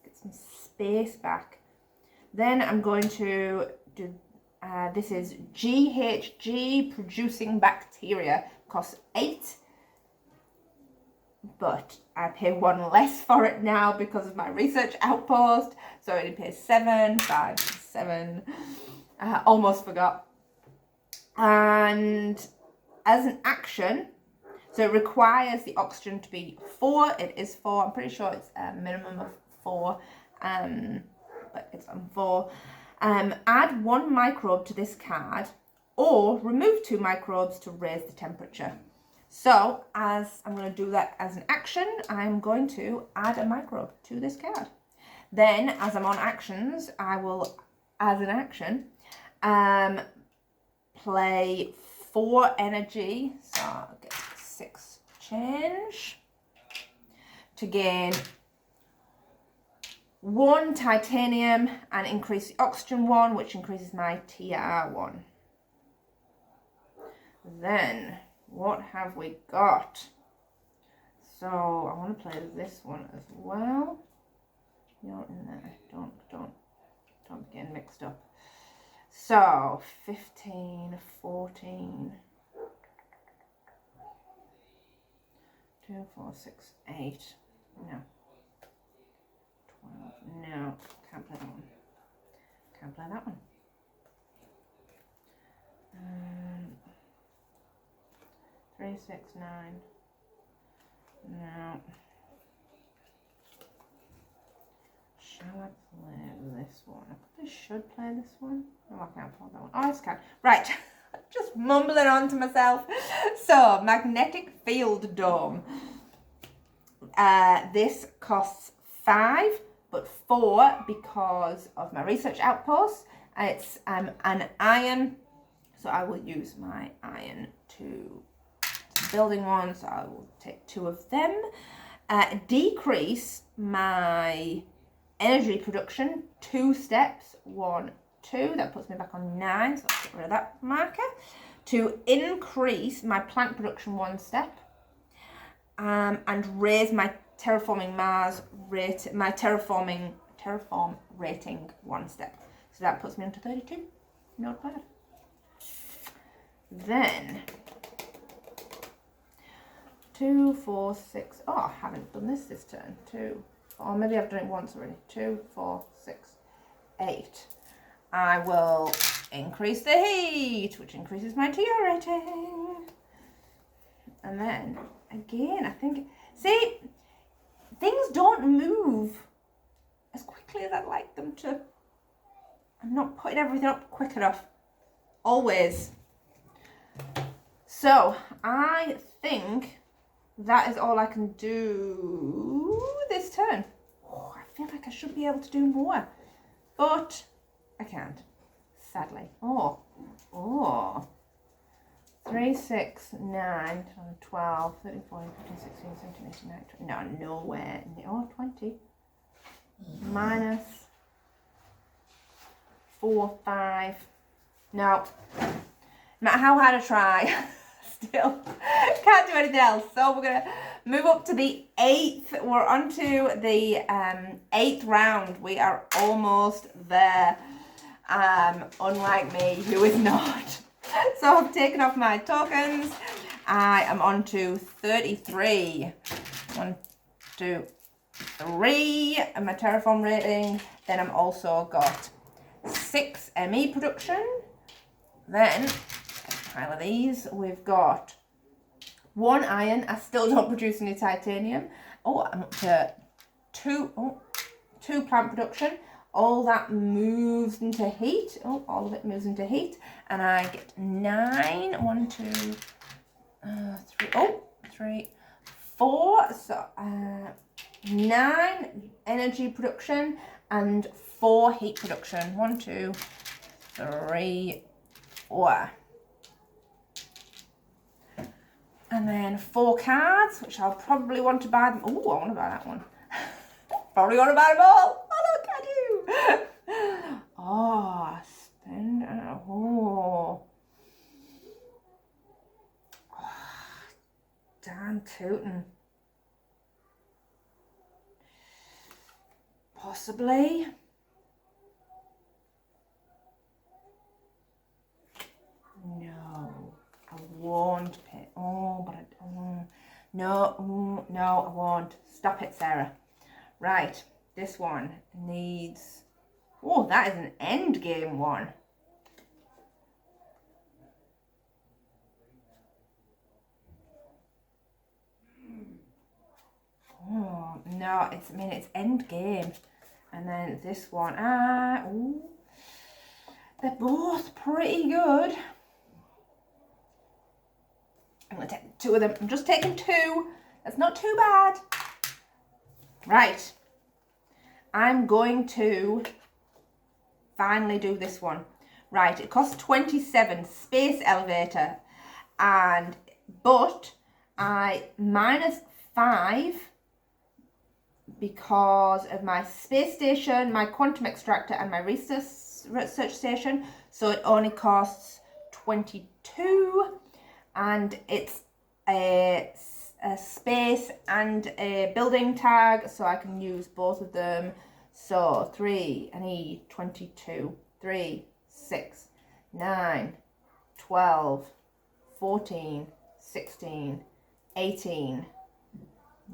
Get some space back. Then I'm going to do This is GHG producing bacteria. Costs 8. But I pay 1 less for it now because of my research outpost. So it pays 7, 5, 7. Almost forgot. And as an action, so it requires the oxygen to be 4. It is 4. I'm pretty sure it's a minimum of 4. But it's on 4. Add 1 microbe to this card, or remove 2 microbes to raise the temperature. So, as I'm going to do that as an action, I'm going to add a microbe to this card. Then, as I'm on actions, I will, as an action, play 4 energy. So, I'll get 6 change to gain 1 titanium and increase the oxygen 1, which increases my TR 1. Then, what have we got? So I want to play this one as well. You're in there. Don't get mixed up. So 15, 14, 2, 4, 6, 8. No. 12. No, can't play that one. Can't play that one. 3, 6, 9. No. Shall I play this one? I probably should play this one. No, I can't play that one. Oh, I just can't. Right. Just mumbling on to myself. So, magnetic field dome. This costs 5, but 4 because of my research outpost. It's an iron, so I will use my iron to building one, so I will take 2 of them. Decrease my energy production 2 steps. 1, 2. That puts me back on 9, so I'll get rid of that marker. To increase my plant production 1 step. And raise my Terraforming Mars rate, my terraform rating 1 step. So that puts me onto 32. Not bad. Then 2, 4, 6. Oh, I haven't done this turn. 2, 4. Maybe I've done it once already. 2, 4, 6, 8. I will increase the heat, which increases my TR rating. And then again, I think, see, things don't move as quickly as I'd like them to. I'm not putting everything up quick enough. Always. So I think that is all I can do this turn. Oh, I feel like I should be able to do more, but I can't, sadly. Oh. 3, 6, 9, 12, 13, 14, 15, 16, 17, 18, 19, 20. No, nowhere. Oh, 20. Minus 4, 5. No. No matter how hard I try, still can't do anything else. So we're going to move up to the 8th. We're on to the 8th round. We are almost there. Unlike me, who is not. So I've taken off my tokens. I am on to 33. 1, 2, 3. And my terraform rating. Then I'm also got 6 ME production. Then, a pile of these. We've got 1 iron. I still don't produce any titanium. Oh, I'm up to 2 plant production. All that moves into heat. Oh, all of it moves into heat. And I get 9. 1, 2, 3. Oh, 3, 4. So 9 energy production and 4 heat production. 1, 2, 3, 4. And then 4 cards, which I'll probably want to buy them. Oh, I want to buy that one. Probably want to buy them all. Oh, look, I do. Oh, spend. Oh, damn tootin'. Possibly. won't pay. Oh, but no, I won't. Stop it, Sarah. Right, this one needs... Oh, that is an end game one. Oh, no, it's end game. And then this one, ooh, they're both pretty good. I'm going to take 2 of them. I'm just taking 2. That's not too bad. Right. I'm going to finally do this one. Right, it costs 27, space elevator. But I minus 5 because of my space station, my quantum extractor and my research station. So it only costs 22, and it's a space and a building tag, so I can use both of them. So 3, I need 22, 3, 6, 9, 12, 14, 16, 18,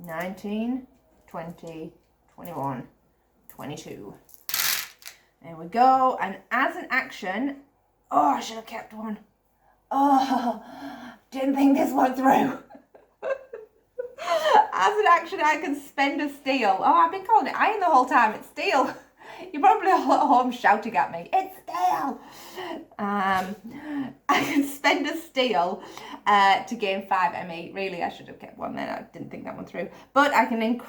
19, 20, 21, 22. There we go. And as an action, oh, I should have kept one. Oh, didn't think this one through. As an action, I can spend a steel. Oh, I've been calling it iron the whole time. It's steel. You're probably all at home shouting at me. It's steel. I can spend a steel to gain 5 ME. Really, I should have kept one then. I didn't think that one through. But I can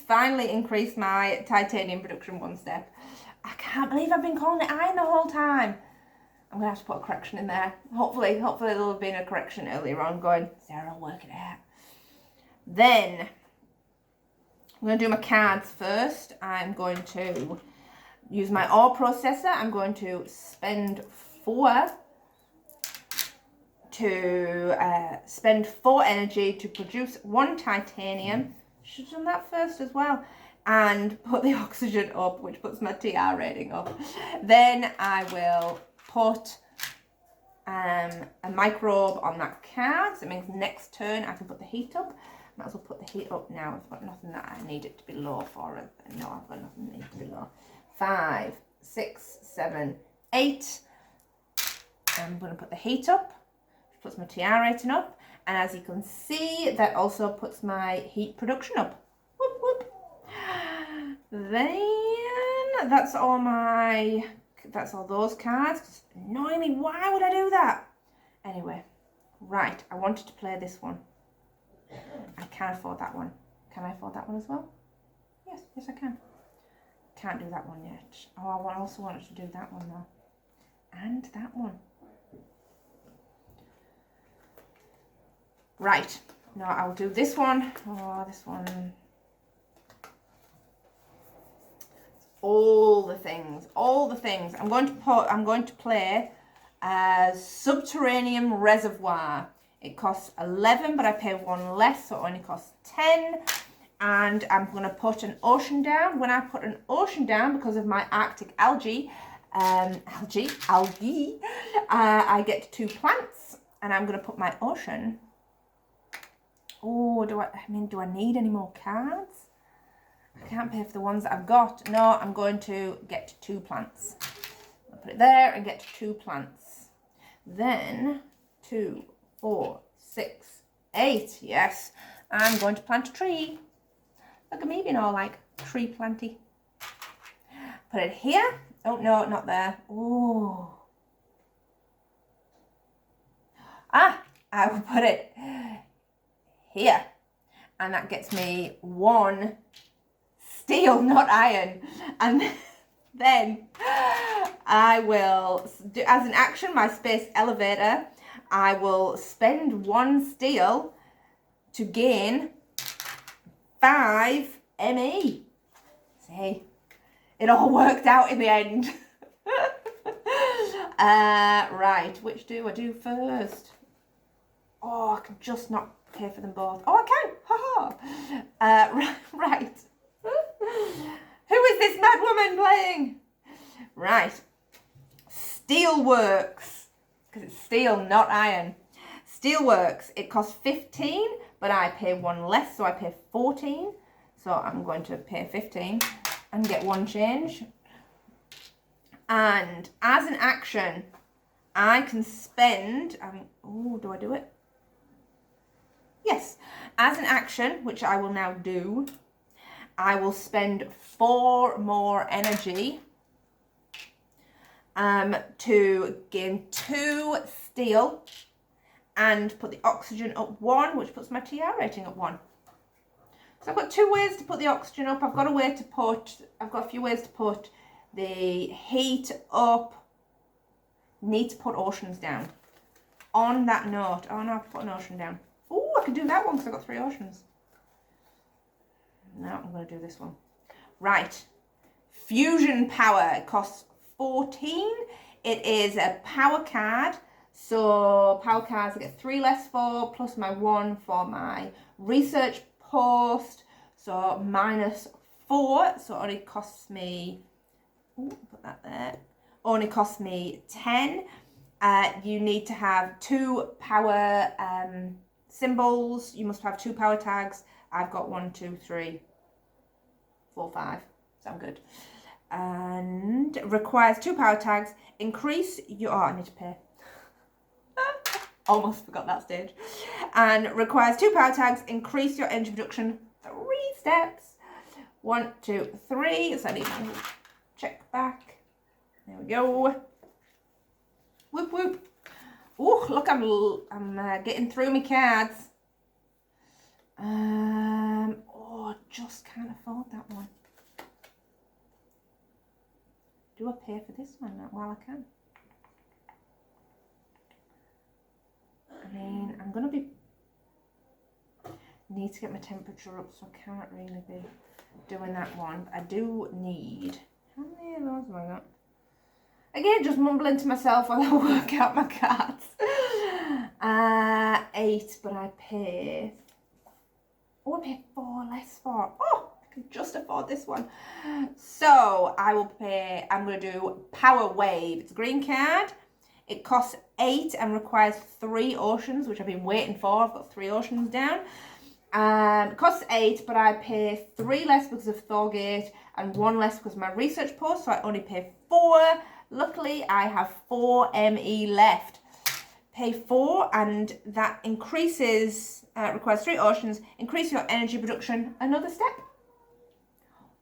finally increase my titanium production 1 step. I can't believe I've been calling it iron the whole time. I'm going to have to put a correction in there. Hopefully there'll have been a correction earlier on going, Sarah, I'll work it out. Then, I'm going to do my cards first. I'm going to use my ore processor. I'm going to spend 4 energy to produce 1 titanium. Should have done that first as well. And put the oxygen up, which puts my TR rating up. Then I will put a microbe on that card. So it means next turn I can put the heat up. Might as well put the heat up now. I've got nothing that I need it to be low for. No, I've got nothing that needs to be low. 5, 6, 7, 8. I'm going to put the heat up, which puts my TR rating up. And as you can see, that also puts my heat production up. Whoop, whoop. Then that's all those cards. Annoyingly, why would I do that? Anyway, right, I wanted to play this one. I can't afford that one. Can I afford that one as well? Yes, I can. Can't do that one yet. Oh, I also wanted to do that one though. And that one. Right. No, I'll do this one. Oh, this one. All the things. I'm going to play Subterranean Reservoir. It costs 11, but I pay 1 less, so it only costs 10. And I'm going to put an ocean down. When I put an ocean down, because of my Arctic algae, I get 2 plants. And I'm going to put my ocean. Oh, do I need any more cards? I can't pay for the ones that I've got. No, I'm going to get 2 plants. I'll put it there and get 2 plants. Then 2, 4, 6, 8. Yes, I'm going to plant a tree. Look at me being all like tree planty. Put it here. Oh, no, not there. Oh. I will put it here. And that gets me 1 steel, not iron. And then I will, as an action, my space elevator, I will spend 1 steel to gain 5 ME. See, it all worked out in the end. Right, which do I do first? Oh, I can just not pay for them both. Oh, I can. Ha-ha. Right. Who is this mad woman playing? Right. Steel works. Because it's steel, not iron. Steelworks, it costs 15, but I pay 1 less, so I pay 14. So I'm going to pay 15 and get 1 change. And as an action, I can spend, do I do it? Yes. As an action, which I will now do, I will spend 4 more energy to gain 2 steel and put the oxygen up 1, which puts my TR rating up 1. So I've got 2 ways to put the oxygen up. I've got a few ways to put the heat up. Need to put oceans down. On that note, oh no, I've put an ocean down. Oh, I can do that one because I've got 3 oceans. No, I'm going to do this one. Right. Fusion power. It costs 14. It is a power card. So power cards I get 3 less for, plus my 1 for my research post. So -4. So it only costs me, put that there. Only costs me 10. You need to have 2 power symbols. You must have 2 power tags. I've got 1, 2, 3, 4, 5. Sound good. And requires 2 power tags. Increase your, I need to pay. Almost forgot that stage. And requires 2 power tags. Increase your energy production 3 steps. 1, 2, 3. So I need to check back. There we go. Whoop whoop. Oh, look, I'm getting through my cards. Just can't afford that one. Do I pay for this one while I can? I mean, I'm gonna need to get my temperature up, so I can't really be doing that one. I do need, how many of those have I got? Again, just mumbling to myself while I work out my cards. 8, but I pay, I pay 4 less for. Oh, I can just afford this one. So I will pay, I'm going to do Power Wave. It's a green card. It costs 8 and requires 3 oceans, which I've been waiting for. I've got 3 oceans down. It costs 8, but I pay 3 less because of Thorgate and 1 less because of my research post, so I only pay 4. Luckily, I have 4 ME left. Pay 4, and that increases, requires 3 oceans, increase your energy production another step.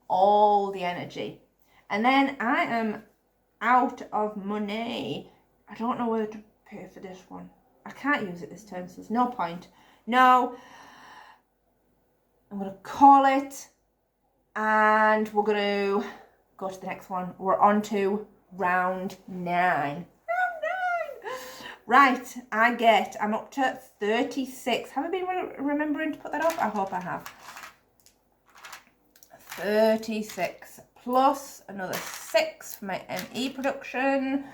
All the energy. And then I am out of money. I don't know whether to pay for this one. I can't use it this turn, so there's no point. No. I'm going to call it, and we're going to go to the next one. We're on to round 9. Right, I'm up to 36. Have I been remembering to put that up? I hope I have. 36 plus another 6 for my ME production.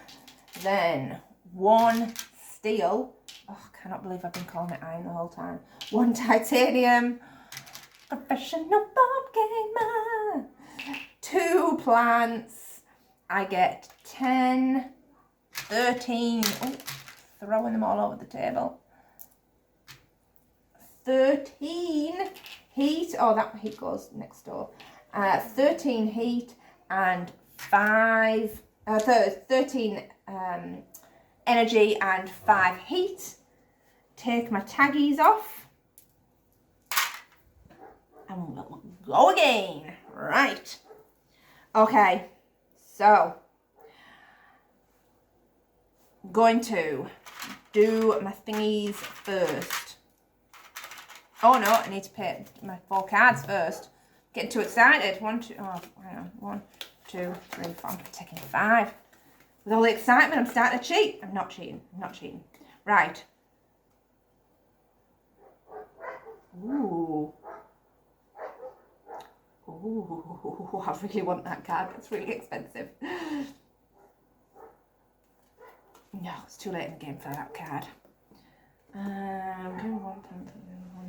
Then 1 steel. Oh, I cannot believe I've been calling it iron the whole time. 1 titanium. Professional board gamer. 2 plants. I get 10, 13. Oh, throwing them all over the table. 13 heat. Oh, that heat goes next door. 13 heat and 13 energy and 5 heat. Take my taggies off. And we'll go again. Right. Okay. So, going to do my thingies first. Oh no, I need to pay my 4 cards first. Getting too excited. 1, 2, oh, hang on. 1, 2, 3, 4. I'm taking 5. With all the excitement, I'm starting to cheat. I'm not cheating. Right. Ooh. Ooh, I really want that card. It's really expensive. No, it's too late in the game for that card. 1,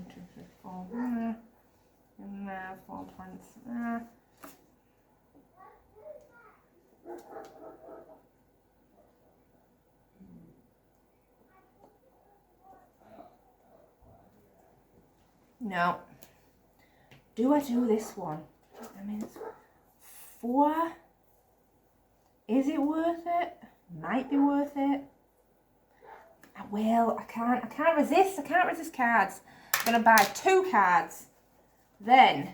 2, 3, 4. 4 points. No. Do I do this one? I mean, it's 4. Is it worth it? Might be worth it. I will. I can't resist. I can't resist cards. I'm going to buy 2 cards. Then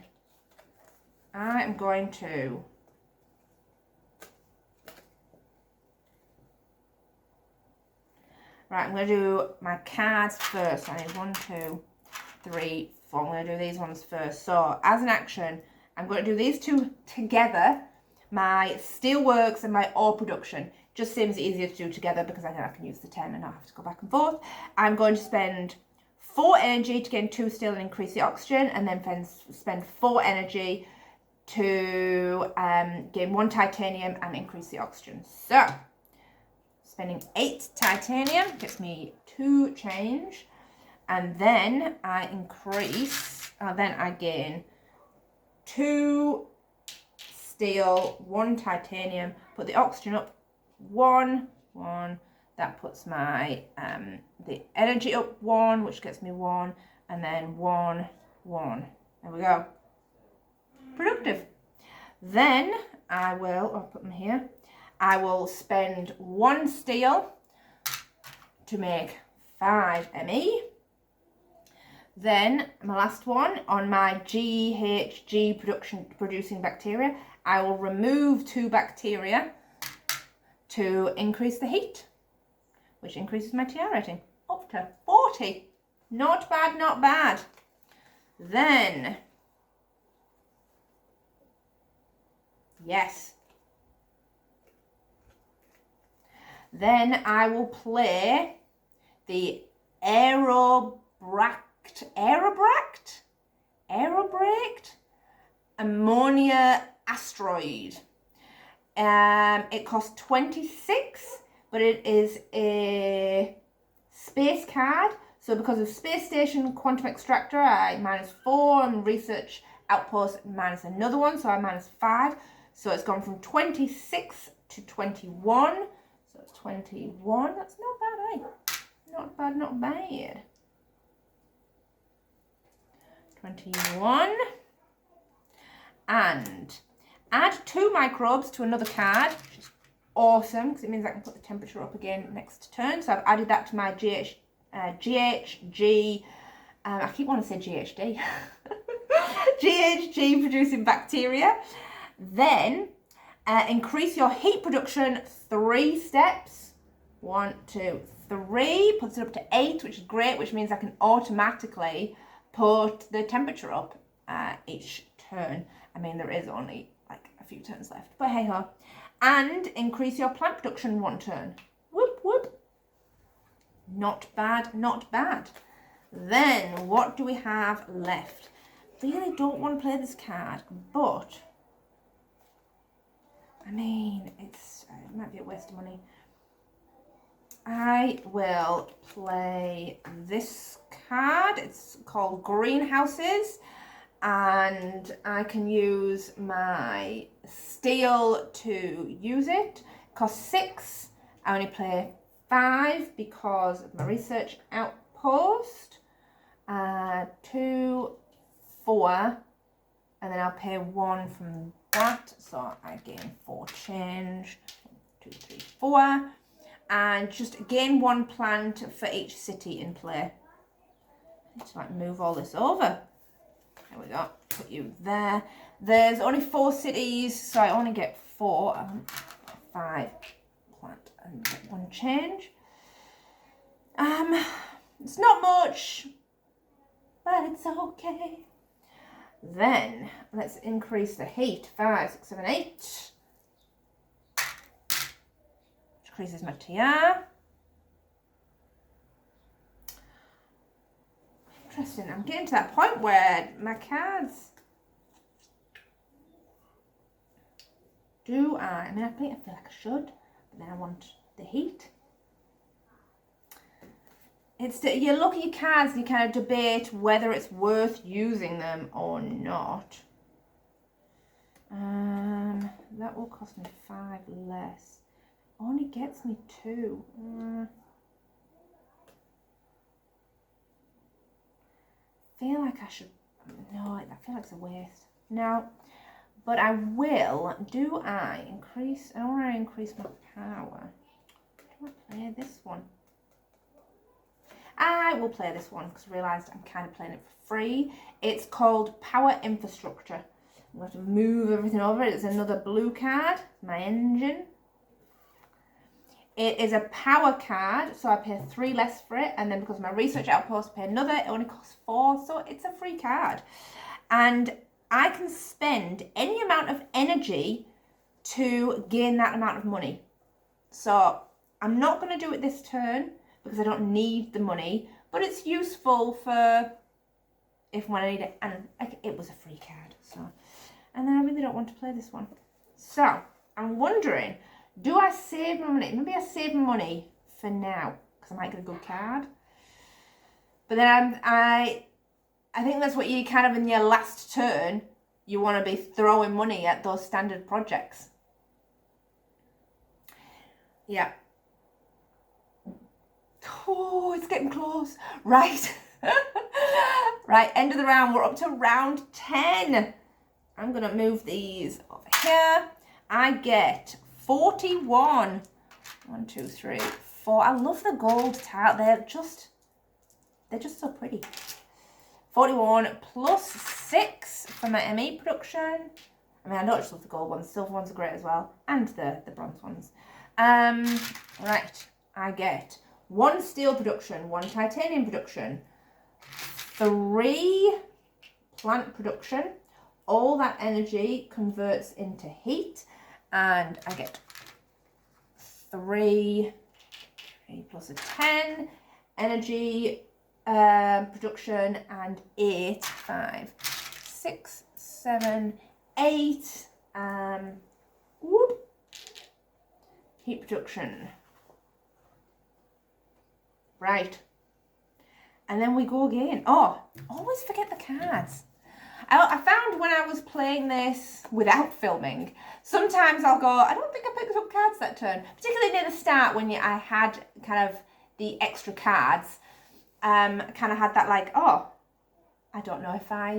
I am going to I'm going to do my cards first. I need 1, 2, 3, 4. I'm going to do these ones first. So as an action, I'm going to do these 2 together. My Steelworks and my ore production. Just seems easier to do together because then I can use the 10 and not have to go back and forth. I'm going to spend 4 energy to gain 2 steel and increase the oxygen, and then spend 4 energy to gain 1 titanium and increase the oxygen. So, spending 8 titanium gets me 2 change, and then I increase, then I gain 2 steel, 1 titanium, put the oxygen up 1, that puts my the energy up 1, which gets me 1, and then 1. There we go. Productive. Then I'll put them here. I will spend 1 steel to make 5 ME. Then my last one, on my GHG producing bacteria, I will remove 2 bacteria to increase the heat, which increases my TR rating up to 40. Not bad, not bad. Then, yes. Then I will play the Aerobraked Ammonia Asteroid. It costs 26, but it is a space card. So because of Space Station Quantum Extractor, I -4, and Research Outpost minus another one, so I -5. So it's gone from 26 to 21. So it's 21. That's not bad, eh? Not bad, not bad. 21. And add 2 microbes to another card, which is awesome because it means I can put the temperature up again next turn. So I've added that to my GHG. I keep wanting to say GHD. GHG producing bacteria. Then increase your heat production 3 steps. 1, 2, 3. Puts it up to 8, which is great, which means I can automatically put the temperature up each turn. I mean, there is only like a few turns left, but hey ho. And increase your plant production 1 turn. Whoop, whoop. Not bad, not bad. Then, what do we have left? Really don't want to play this card, but I mean, it might be a waste of money. I will play this card. It's called Greenhouses, and I can use my steel to use it. Costs 6. I only play 5 because of my Research Outpost. 2, 4, and then I'll pay 1 from that, so I gain 4 change. 2, 3, 4, and just gain 1 plant for each city in play. I need to like move all this over. There we go. Put you there. There's only 4 cities, so I only get 4. 5 plant and get 1 change. It's not much, but it's okay. Then let's increase the heat. 5, 6, 7, 8. Which increases my TR. Interesting. I'm getting to that point where my cards. I mean, I feel like I should, but then I want the heat. You look at your cards and you kind of debate whether it's worth using them or not. That will cost me 5 less. Only gets me 2. feel like I should, no, I feel like it's a waste. No, but I will, I don't want to increase my power. Do I play this one? I will play this one because I realised I'm kind of playing it for free. It's called Power Infrastructure. I'm going to move everything over. It's another blue card, my engine. It is a power card, so I pay 3 less for it, and then because of my research outpost, I pay another. It only costs 4, so it's a free card. And I can spend any amount of energy to gain that amount of money. So I'm not going to do it this turn because I don't need the money, but it's useful for if when I need it. And it was a free card, so. And then I really don't want to play this one. So I'm wondering, do I save my money? Maybe I save my money for now because I might get a good card. But then I think that's what you kind of in your last turn, you want to be throwing money at those standard projects. Yeah. Oh, it's getting close. Right. Right, end of the round. We're up to round 10. I'm going to move these over here. I get 41. 1, 2, 3, 4. I love the gold tile. They're just so pretty. 41 plus 6 for my ME production. I mean, I don't just love the gold ones. Silver ones are great as well. And the bronze ones. Right. I get 1 steel production, 1 titanium production, 3 plant production. All that energy converts into heat. And I get 3 plus a 10 energy production, and 8, 5, 6, 7, 8 heat production. Right. And then we go again. Oh, always forget the cards. I found when I was playing this without filming, sometimes I'll go, I don't think I picked up cards that turn. Particularly near the start when I had kind of the extra cards. Kind of had that like, oh, I don't know if I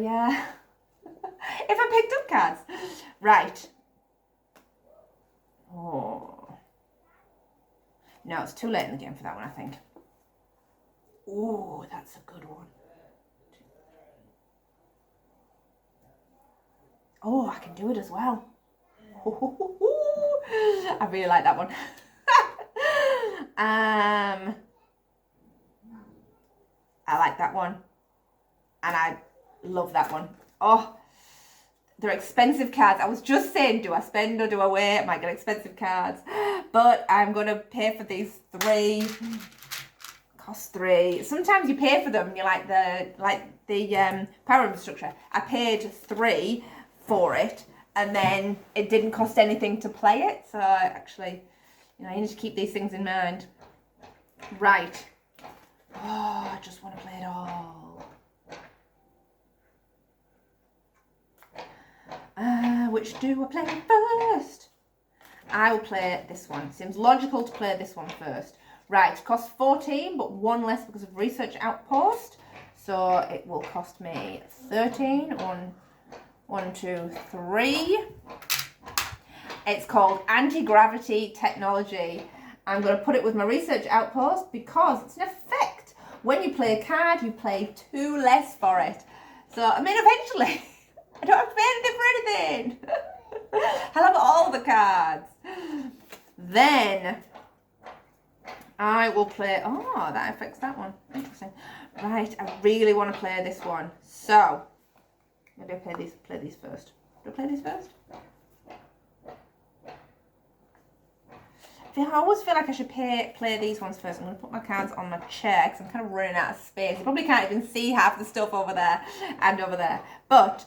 if I picked up cards. Right. Oh. No, it's too late in the game for that one, I think. Oh, that's a good one. Oh, I can do it as well. I really like that one. I like that one. And I love that one. Oh, they're expensive cards. I was just saying, do I spend or do I wait? I might get expensive cards. But I'm going to pay for these 3. Cost 3. Sometimes you pay for them. You like the power infrastructure. I paid 3 for it, and then it didn't cost anything to play it. So actually, you need to keep these things in mind. Right. Oh, I just want to play it all. Which do I play first? I will play this one. Seems logical to play this one first. Right, costs 14, but 1 less because of research outpost. So it will cost me 13. 1, 2, 3. It's called anti-gravity technology. I'm going to put it with my research outpost because it's an effect. When you play a card, you pay 2 less for it. So, I mean, eventually, I don't have to pay anything for anything. I'll have all the cards. Then I will play, oh, that affects that one. Interesting. Right, I really want to play this one. So, maybe I play these first. Do I play these first? I always feel like I should play these ones first. I'm going to put my cards on my chair because I'm kind of running out of space. You probably can't even see half the stuff over there and over there. But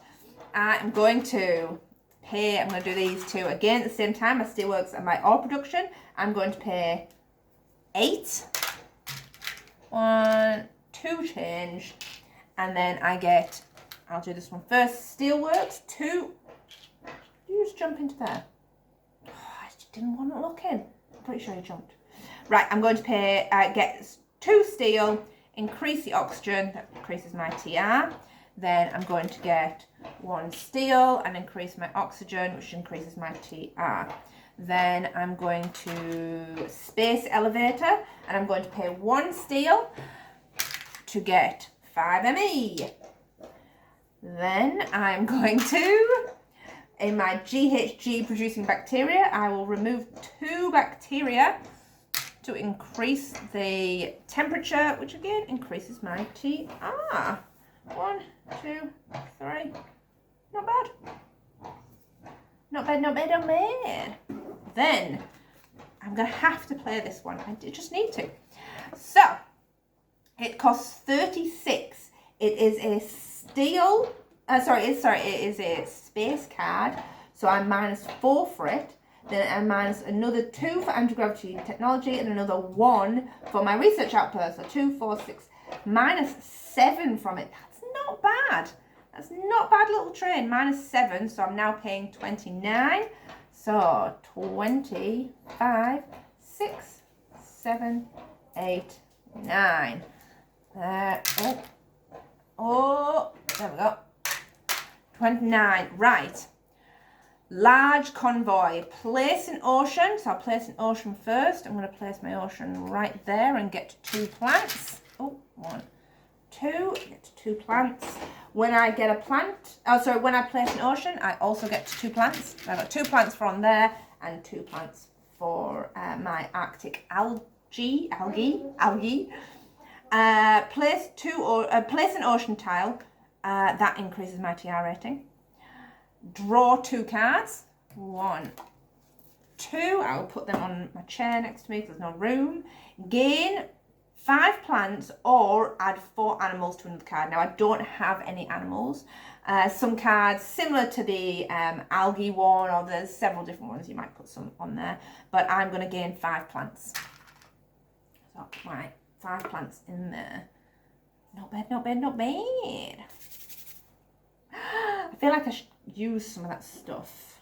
I'm going to pay, I'm going to do these 2 again at the same time. My steelworks and my ore production. I'm going to pay 8. 1, 2 change. And then I get, I'll do this one first. Steelworks, 2. You just jump into there. Oh, I just didn't want to look in. I'm pretty sure you jumped. Right, I'm going to pay, get 2 steel, increase the oxygen, that increases my TR. Then I'm going to get 1 steel and increase my oxygen, which increases my TR. Then I'm going to space elevator, and I'm going to pay 1 steel to get 5 ME. Then I'm going to, in my GHG producing bacteria, I will remove 2 bacteria to increase the temperature, which again increases my TR. 1, 2, 3. Not bad. Not bad, not bad, not bad. Then I'm going to have to play this one. I just need to. So it costs 36. It is a steel. It is a space card. So I'm -4 for it. Then I'm minus another 2 for anti-gravity technology and another 1 for my research output. So 2, 4, 6, -7 from it. That's not bad. That's not bad, little train. -7, so I'm now paying 29. So 25, 6, 7, 8, 9. Oh, there we go. 29, right. Large convoy, place an ocean. So I'll place an ocean first. I'm going to place my ocean right there and get 2 plants. Oh, 1, 2, get 2 plants. When I get a plant, when I place an ocean, I also get 2 plants. I've got 2 plants for on there and 2 plants for my Arctic algae. Place an ocean tile. That increases my TR rating. Draw 2 cards. 1, 2. I will put them on my chair next to me because there's no room. Gain 5 plants or add 4 animals to another card. Now I don't have any animals. Some cards similar to the algae one, or there's several different ones. You might put some on there, but I'm going to gain 5 plants. So right, 5 plants in there. Not bad, not bad, not bad. I feel like I should use some of that stuff.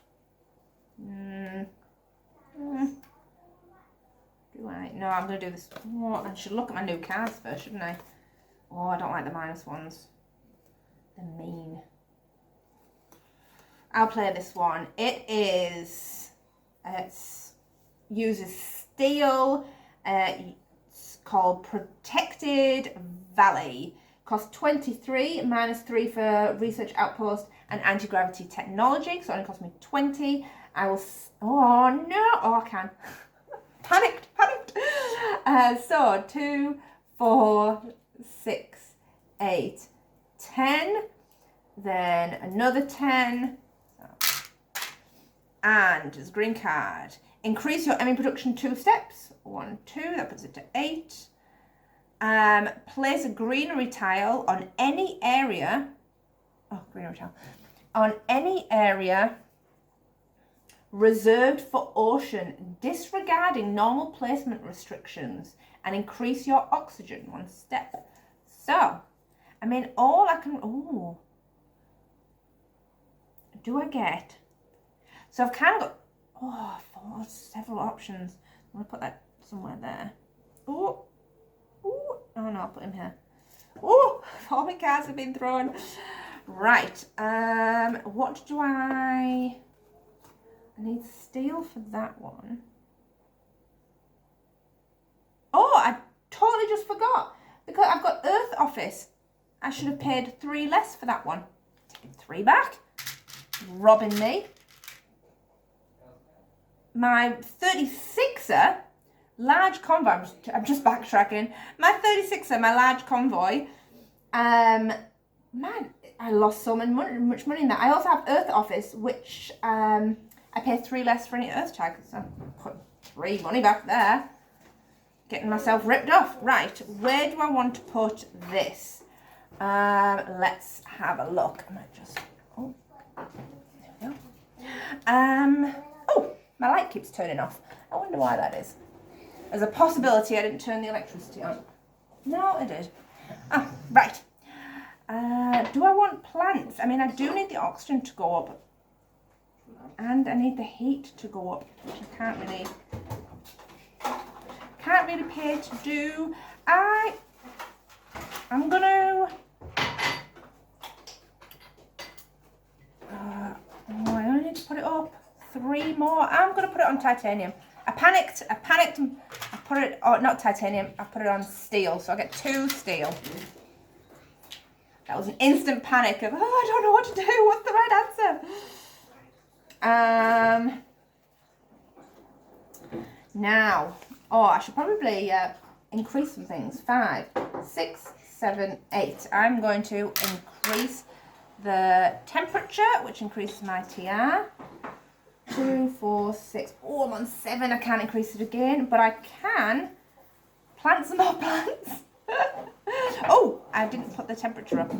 Do I? No, I'm going to do this. Oh, I should look at my new cards first, shouldn't I? Oh, I don't like the -1s. They're mean. I'll play this one. It uses steel. It's called Protected Valley. Costs 23, -3 for research outpost and anti-gravity technology. So it only cost me 20. I will. Oh no! Oh, I can. Panicked. So 2, 4, 6, 8, 10. Then another 10. And as green card, increase your ME production 2 steps. 1, 2. That puts it to 8. Place a greenery tile on any area. Oh, greenery tile. On any area reserved for ocean, disregarding normal placement restrictions, and increase your oxygen 1 step. So, I mean, all I can. Oh, do I get? So I've kind of got several options. I'm gonna put that somewhere there. Oh no, I'll put him here. Oh, all my cards have been thrown. Right. What do I need steel for that one. Oh, I totally just forgot. Because I've got Earth Office. I should have paid 3 less for that one. Taking 3 back. Robbing me. My 36er, large convoy, I'm just backtracking. My 36er, my large convoy, man, I lost so much money in that. I also have Earth Office, which I pay 3 less for any Earth tags. So I put 3 money back there. Getting myself ripped off. Right, where do I want to put this? Let's have a look. I might just, there we go. Oh, my light keeps turning off. I wonder why that is. There's a possibility I didn't turn the electricity on. No, I did. Ah, right. Do I want plants? I mean, I do need the oxygen to go up. And I need the heat to go up, which I can't really pay to do. I'm gonna, I only need to put it up 3 more. I'm gonna put it on titanium. I panicked, I put it, not titanium, I put it on steel, so I get 2 steel. That was an instant panic of, oh, I don't know what to do, what's the right answer? Now, I should probably increase some things. 5, 6, 7, 8. I'm going to increase the temperature, which increases my TR. 2, 4, 6. Oh, I'm on 7. I can't increase it again, but I can plant some more plants. Oh, I didn't put the temperature up.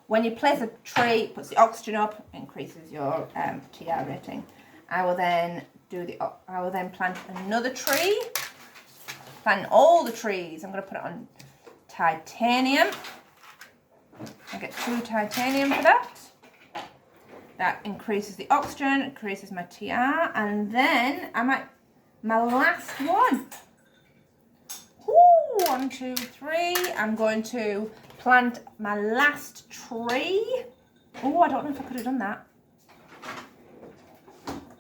When you place a tree, it puts the oxygen up, increases your TR rating. I will then plant another tree. Plant all the trees. I'm going to put it on titanium. I get 2 titanium for that. That increases the oxygen, increases my TR, and then my last one. Ooh, 1, 2, 3. I'm going to plant my last tree. Oh, I don't know if I could have done that.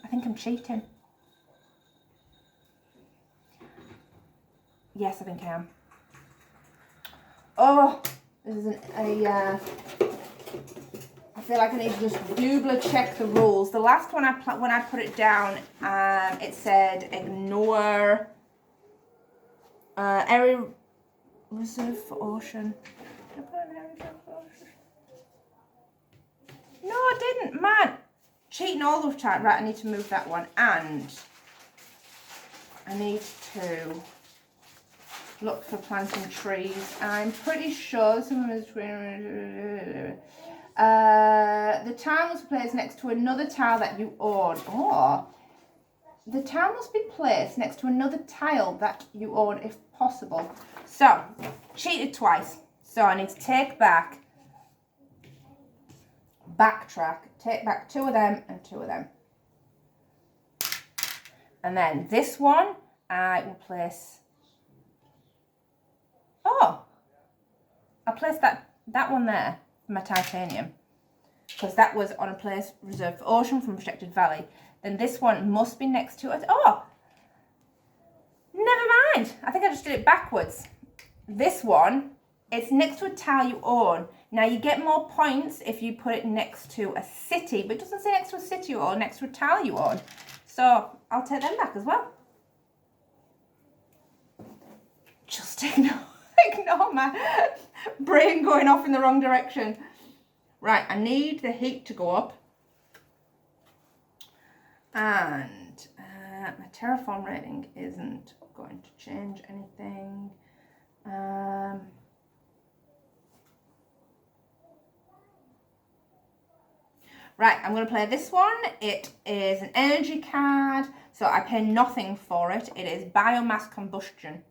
I think I'm cheating. Yes, I think I am. Oh, this is I feel like I need to just double check the rules. The last one when I put it down, it said ignore area reserved for ocean. Did I put an area reserved for ocean? No, I didn't, man. Cheating all the time. Right, I need to move that one, and I need to look for planting trees. I'm pretty sure some of the tile must be placed next to another tile that you own. Oh, the tile must be placed next to another tile that you own if possible. So, cheated twice. So I need to backtrack, take back 2 of them and 2 of them. And then this one, I will place, I'll place that one there, for my titanium. Because that was on a place reserved for ocean from Protected Valley. Then this one must be next to it. Oh, never mind. I think I just did it backwards. This one, it's next to a tile you own. Now you get more points if you put it next to a city, but it doesn't say next to a city you own, next to a tile you own. So I'll take them back as well. Just ignore my brain going off in the wrong direction. Right, I need the heat to go up. And my terraform rating isn't going to change anything. Right, I'm going to play this one. It is an energy card, so I pay nothing for it. It is biomass combustion.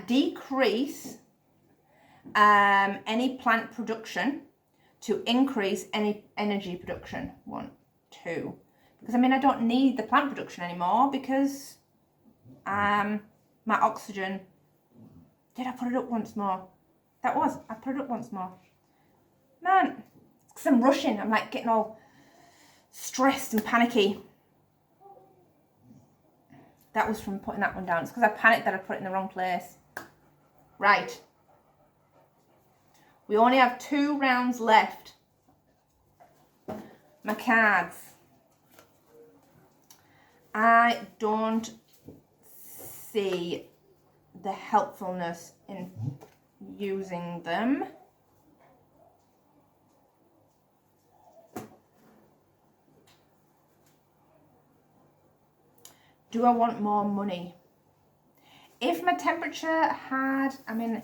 Decrease any plant production to increase any energy production. 1, 2. Because I mean, I don't need the plant production anymore because my oxygen. Did I put it up once more? I put it up once more. Man, because I'm rushing. I'm like getting all stressed and panicky. That was from putting that one down. It's because I panicked that I put it in the wrong place. Right. We only have 2 rounds left. My cards. I don't see the helpfulness in using them. Do I want more money? If my temperature had, I mean,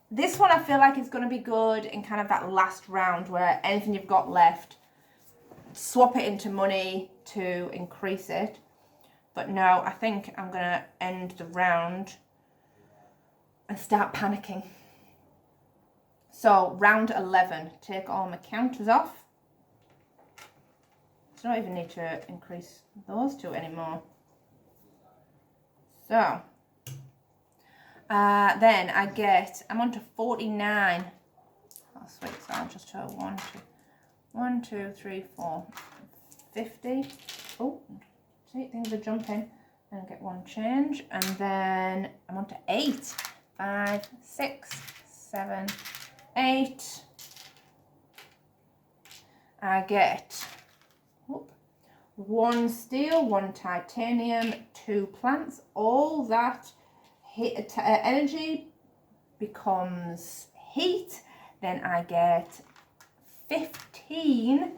this one I feel like is going to be good in kind of that last round where anything you've got left, swap it into money to increase it. But no, I think I'm going to end the round and start panicking. So round 11, take all my counters off. So I don't even need to increase those 2 anymore. So Then I get, I'm on to 49. Oh, sweet, so I'll just do 1, 2, 3, 4, 50. Oh, see, things are jumping. And get one change, and then I'm on to 8. 5, 6, 7, 8. I get 1 steel, 1 titanium, 2 plants. All that energy becomes heat. Then I get 15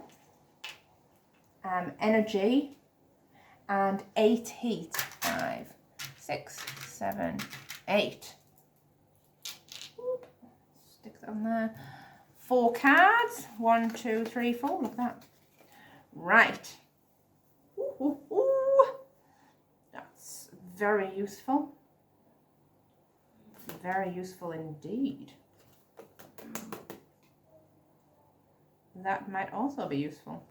energy and 8 heat. 5, 6, 7, 8. Stick that on there. 4 cards. 1, 2, 3, 4. Look at that. Right. Ooh. That's very useful. Very useful indeed. That might also be useful.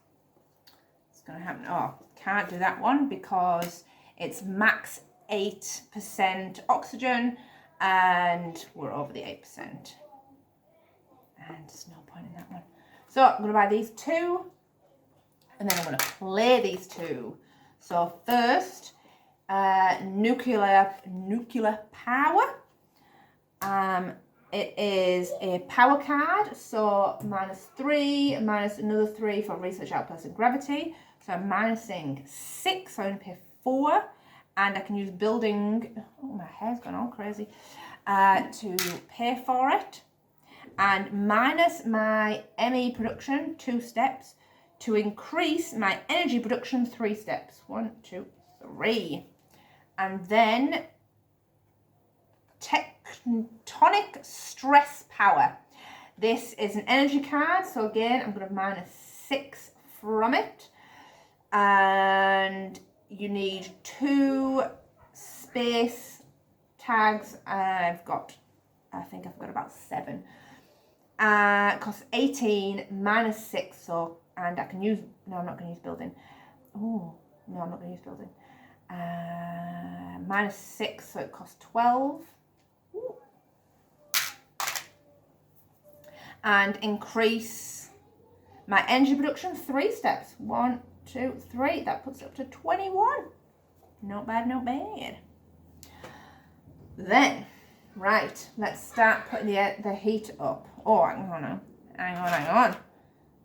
It's going to happen. Oh, can't do that one because it's max 8% oxygen and we're over the 8%. And there's no point in that one. So I'm going to buy these 2 and then I'm going to play these 2. So first, nuclear power. It is a power card, so -3, minus another 3 for research outputs and gravity. So I'm minusing 6, so I only pay 4, and I can use building, oh my hair's gone all crazy, to pay for it. And minus my ME production 2 steps to increase my energy production 3 steps. 1, 2, 3. And then tectonic stress power. This is an energy card, so again I'm going to -6 from it, and you need 2 space tags. I think I've got about 7. Costs 18 -6, so, and I can use, no, I'm not going to use building. Oh, no, I'm not going to use building. -6, so it costs 12. Ooh. And increase my energy production 3 steps. 1, 2, 3. That puts it up to 21. Not bad, not bad. Then, right, let's start putting the heat up. Oh, hang on.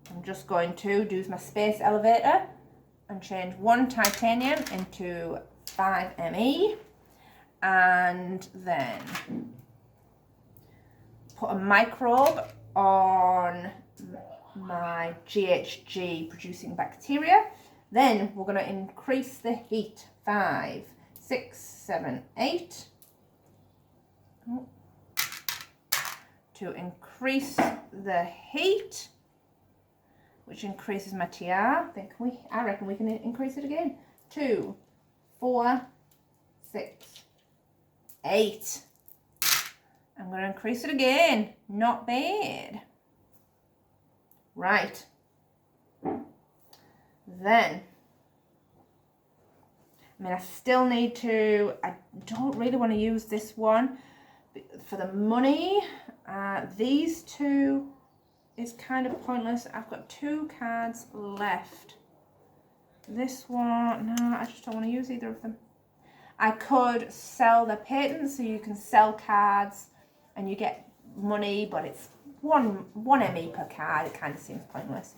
I'm just going to do my space elevator and change 1 titanium into 5 ME, and then put a microbe on my GHG producing bacteria. Then we're going to increase the heat. 5, 6, 7, 8. Oh. To increase the heat, which increases my TR. I reckon we can increase it again. 2, 4, 6, 8. I'm going to increase it again. Not bad. Right. Then, I still need to, I don't really want to use this one for the money. These 2 is kind of pointless. I've got 2 cards left. This one, no, I just don't want to use either of them. I could sell the patents, so you can sell cards and you get money, but it's one ME per card. It kind of seems pointless.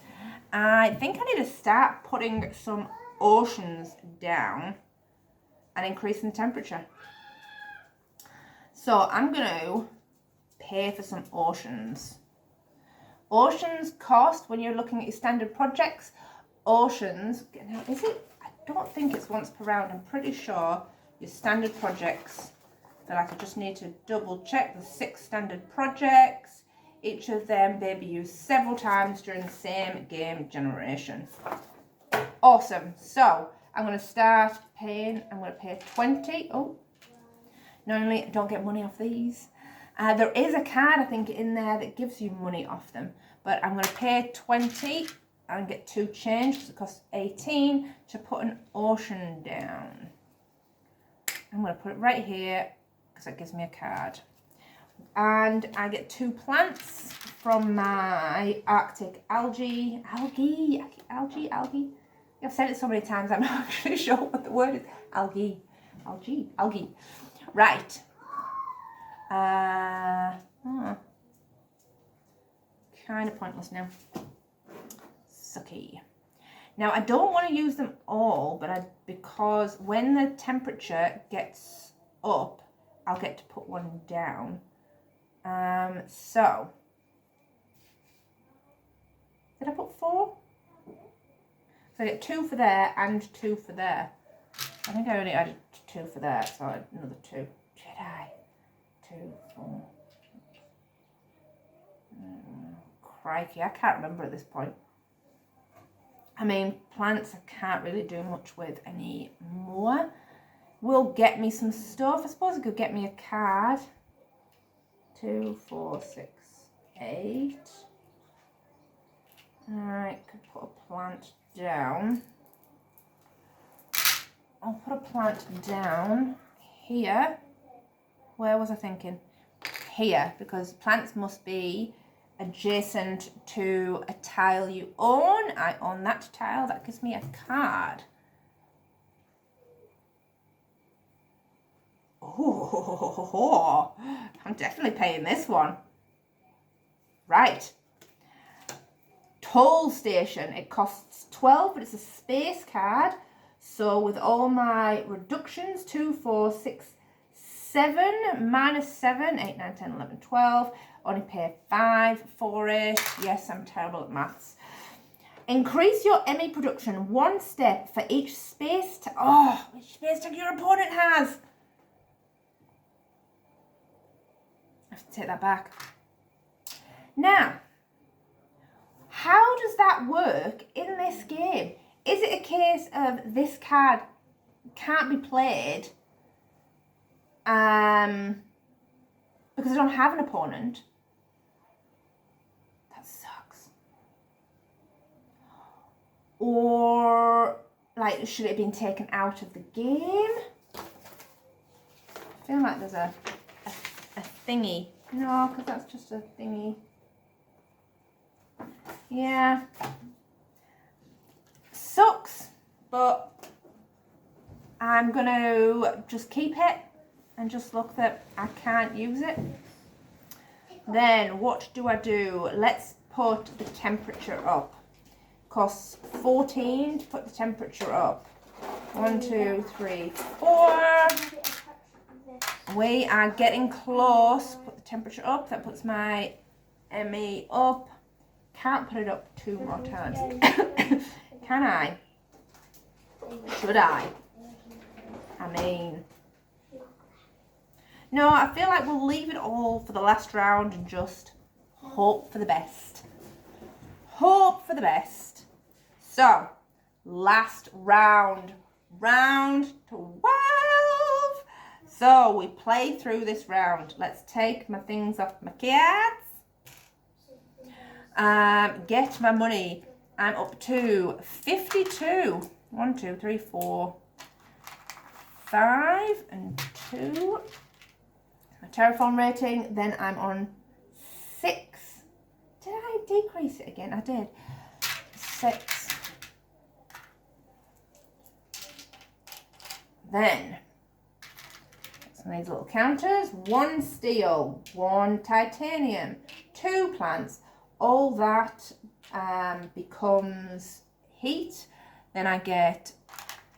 I think I need to start putting some oceans down and increasing the temperature. So I'm going to pay for some oceans. Oceans cost, when you're looking at your standard projects, oceans, now is it? I don't think it's once per round. I'm pretty sure your standard projects, I just need to double check. The 6 standard projects, each of them may be used several times during the same game generation. Awesome. So I'm going to start paying. I'm going to pay 20. Oh, normally I don't get money off these. There is a card, I think, in there that gives you money off them, but I'm going to pay 20 and get 2 change because it costs 18 to put an ocean down. I'm going to put it right here because that gives me a card. And I get 2 plants from my Arctic algae. I've said it so many times, I'm not actually sure what the word is. Algae. Right. Kind of pointless now. Sucky. Now I don't want to use them all, but because when the temperature gets up, I'll get to put one down. So did I put 4? So I get 2 for there and 2 for there. I think I only added 2 for there, so I another 2. Did I? 2, 4. Crikey, I can't remember at this point. I mean, plants I can't really do much with anymore. Will get me some stuff. I suppose it could get me a card. 2, 4, 6, 8. Alright, could put a plant down. I'll put a plant down here. Where was I thinking? Here, because plants must be adjacent to a tile you own. I own that tile. That gives me a card. Oh, I'm definitely paying this one. Right. Toll station. It costs 12, but it's a space card. So with all my reductions, 2, 4, 6, 7, minus 7, 8, 9, 10, 11, 12. Only pay 5 for it. Yes, I'm terrible at maths. Increase your ME production 1 step for each space tag. Oh, which space tag your opponent has. I have to take that back. Now, how does that work in this game? Is it a case of this card can't be played because I don't have an opponent? That sucks. Or, like, should it have been taken out of the game? I feel like there's a thingy. No, because that's just a thingy. Yeah. Sucks, but I'm going to just keep it and just look that I can't use it. Then what do I do? Let's put the temperature up. Costs 14 to put the temperature up. 1, 2, 3, 4. We are getting close. Put the temperature up. That puts my ME up. Can't put it up 2 more times. Can I? Should I? I mean, no, I feel like we'll leave it all for the last round and just hope for the best. Hope for the best. So, last round. Round 12. So, we play through this round. Let's take my things off my cards. Get my money. I'm up to 52. 1, 2, 3, 4, 5, and 2. My Terraform rating. Then I'm on 6. Did I decrease it again? I did. 6. Then some of these little counters. 1 steel, 1 titanium, 2 plants. All that becomes heat. Then I get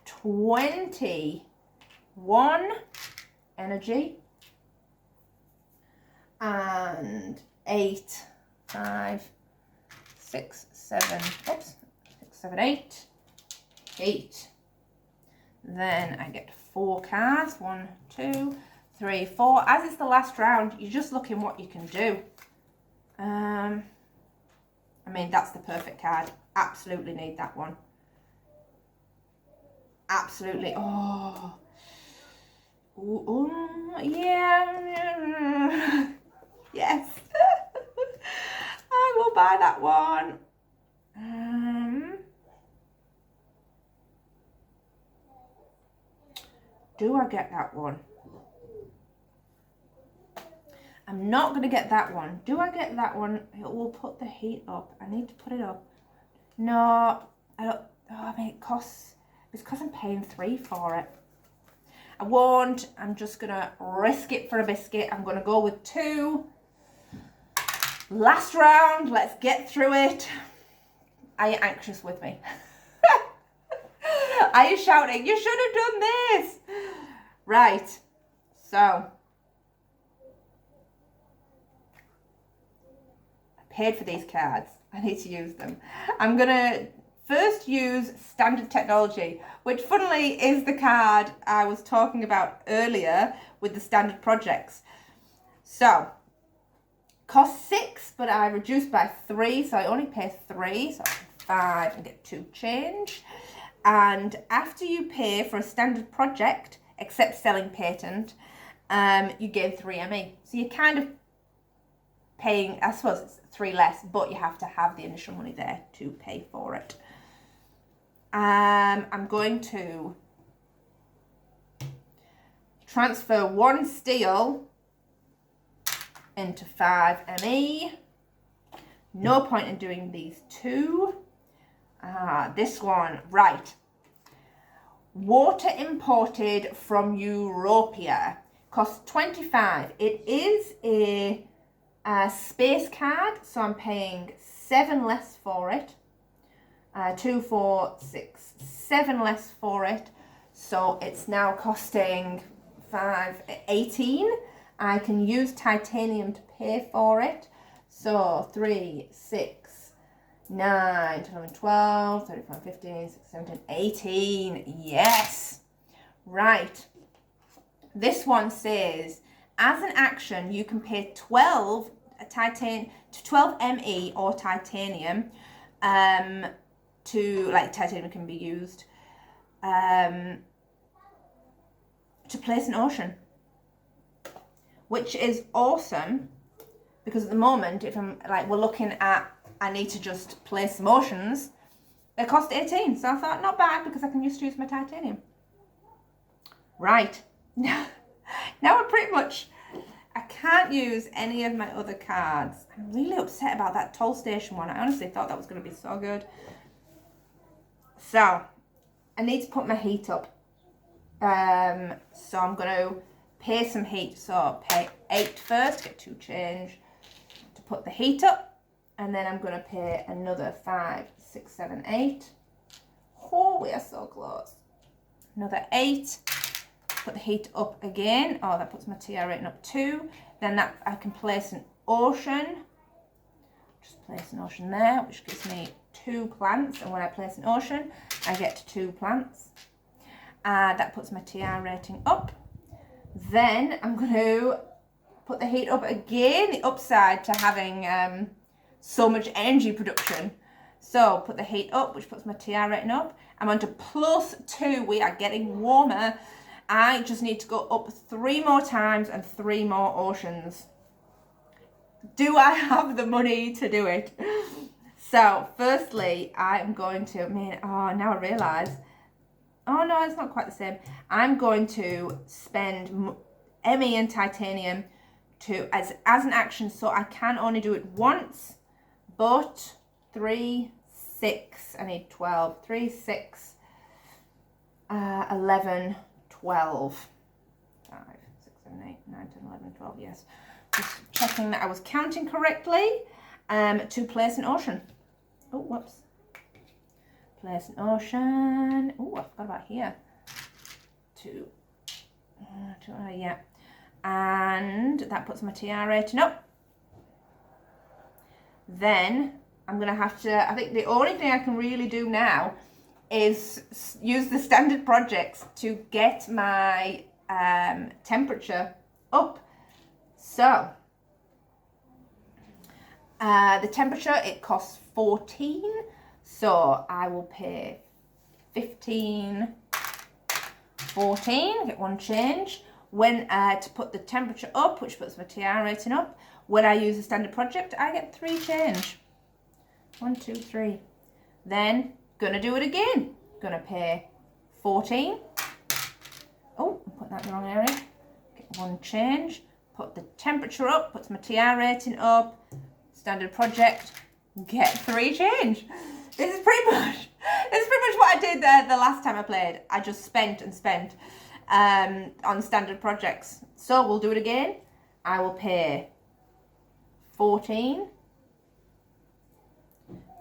21 energy and 8, 5, 6, 7, oops, 6, 7, 8, 8. Then I get 4 cards. 1, 2, 3, 4. As it's the last round, you're just looking what you can do. I mean, that's the perfect card. Absolutely need that one. Absolutely. Oh. Ooh, yeah. Yes. I will buy that one. Do I get that one? I'm not going to get that one. Do I get that one? It will put the heat up. I need to put it up. No, I don't. Oh, I mean, it costs. It's because I'm paying 3 for it. I won't. I'm just going to risk it for a biscuit. I'm going to go with 2. Last round. Let's get through it. Are you anxious with me? Are you shouting, you should have done this? Right. So. Paid for these cards. I need to use them. I'm going to first use Standard Technology, which funnily is the card I was talking about earlier with the standard projects. So, cost 6, but I reduced by 3, so I only pay 3, so 5 and get 2 change. And after you pay for a standard project, except selling patent, you gain 3 ME. So you're kind of paying, I suppose it's 3 less, but you have to have the initial money there to pay for it. I'm going to transfer 1 steel into 5 ME. No point in doing these 2. This one, right. Water imported from Europia costs 25. It is a space card, so I'm paying 7 less for it. 2, 4, 6, 7 less for it. So it's now costing 5, 18. I can use titanium to pay for it. So 3, 6, 9, 10, 11, 12, 13, 15, 16, 17, 18. Yes. Right. This one says, as an action, you can pay 12 ME or titanium to, like, titanium can be used to place an ocean, which is awesome because at the moment, if I'm like, we're looking at, I need to just place some oceans, they cost 18. So I thought, not bad because I can just use my titanium. Right. Now we're pretty much, I can't use any of my other cards. I'm really upset about that toll station one. I honestly thought that was going to be so good. So, I need to put my heat up. So I'm going to pay some heat. So, pay 8 first, get 2 change to put the heat up. And then I'm going to pay another 5, 6, 7, 8. Oh, we are so close. Another 8. Put the heat up again. Oh, that puts my TR rating up 2. Then that I can place an ocean. Just place an ocean there, which gives me 2 plants. And when I place an ocean, I get 2 plants. That puts my TR rating up. Then I'm going to put the heat up again. The upside to having so much energy production. So put the heat up, which puts my TR rating up. I'm on to +2. We are getting warmer. I just need to go up 3 more times and 3 more oceans. Do I have the money to do it? So, firstly, I'm going to, now I realise, oh no, it's not quite the same. I'm going to spend ME and titanium as an action, so I can only do it once, but 3, 6, I need 12, 3, 6, 11, 12, 5, 6, 7, 8, 9, 10, 11, 12, yes. Just checking that I was counting correctly, to place an ocean. Oh, whoops. Place an ocean. Oh, I forgot about here. 2, yeah. And that puts my TR rating up. Then I'm going to have to, I think the only thing I can really do now is use the standard projects to get my temperature up. So, the temperature, it costs 14, so I will pay 15, 14, get 1 change. When to put the temperature up, which puts my TR rating up, when I use a standard project, I get 3 change. 1, 2, 3. Then, gonna do it again. Gonna pay 14. Oh, I put that in the wrong area. Get 1 change. put the temperature up, puts my TR rating up, standard project, get 3 change. This is pretty much what I did the last time I played. I just spent and spent on standard projects. So we'll do it again. I will pay 14.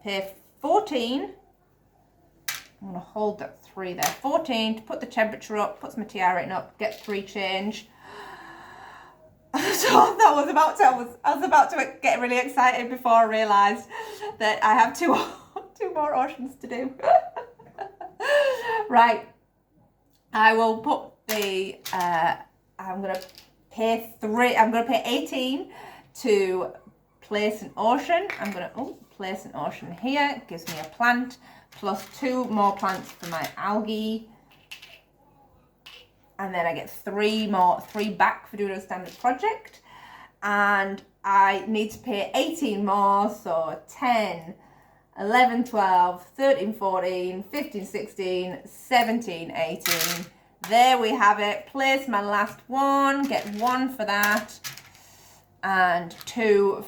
Pay 14. I'm going to hold that 3 there. 14 to put the temperature up, puts my TR rating up, get 3 change. So I was about to get really excited before I realised that I have two more oceans to do. Right. I will put the I'm gonna pay 18 to place an ocean. I'm gonna place an ocean here. It gives me a plant plus 2 more plants for my algae. And then I get 3 back for doing a standard project. And I need to pay 18 more, so 10, 11, 12, 13, 14, 15, 16, 17, 18. There we have it. Place my last one, get 1 for that. And 2,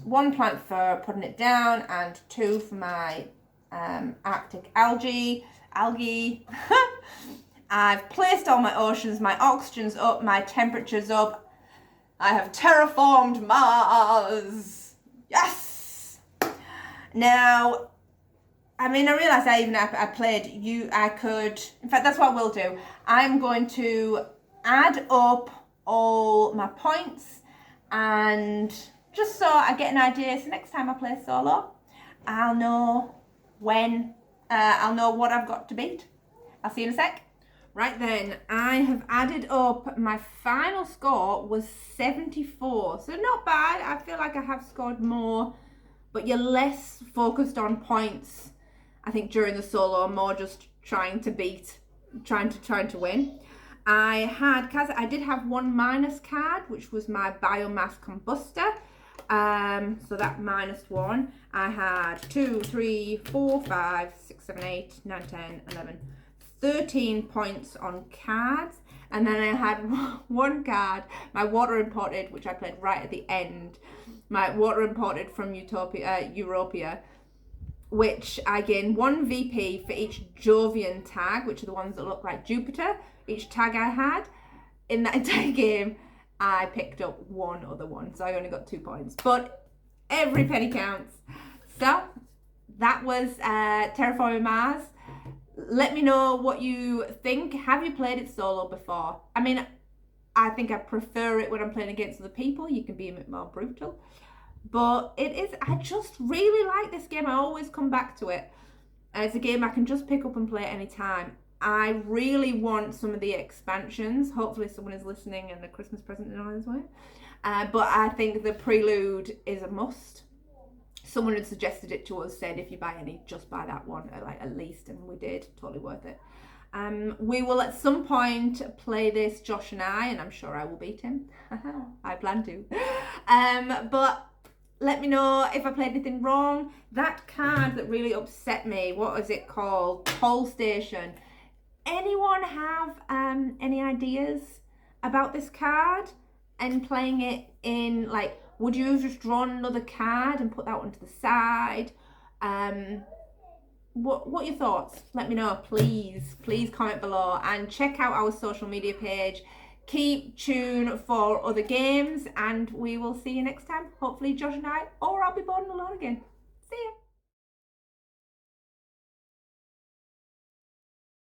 1 plant for putting it down and 2 for my Arctic algae. I've placed all my oceans, my oxygen's up, my temperature's up. I have terraformed Mars. Yes! Now, I mean, I realised I could, in fact, that's what we'll do. I'm going to add up all my points and just so I get an idea, so next time I play solo, I'll know I'll know what I've got to beat. I'll see you in a sec. Right then, I have added up, my final score was 74, so not bad. I feel like I have scored more, but you're less focused on points, I think, during the solo, more just trying to win. I did have 1 minus card, which was my biomass combustor, so that -1. I had 2, 3, 4, 5, 6, 7, 8, 9, 10, 11, 13 points on cards, and then I had 1 card, my water imported, which I played right at the end, my water imported from Europia, which I gained 1 VP for each Jovian tag, which are the ones that look like Jupiter. Each tag I had in that entire game, I picked up 1 other one, so I only got 2 points, but every penny counts. So that was Terraforming Mars. Let me know what you think. Have you played it solo before? I mean, I think I prefer it when I'm playing against other people. You can be a bit more brutal. But I just really like this game. I always come back to it. It's a game I can just pick up and play at any time. I really want some of the expansions. Hopefully someone is listening and a Christmas present in his way. But I think the Prelude is a must. Someone had suggested it to us, said if you buy any, just buy that one, at least, and we did. Totally worth it. We will at some point play this, Josh and I, and I'm sure I will beat him. I plan to. But let me know if I played anything wrong. That card that really upset me, what is it called? Toll Station. Anyone have any ideas about this card and playing it in, like, would you have just drawn another card and put that one to the side? What are your thoughts? Let me know, please comment below and check out our social media page. Keep tuned for other games and we will see you next time. Hopefully Josh and I, or I'll be boarding alone again.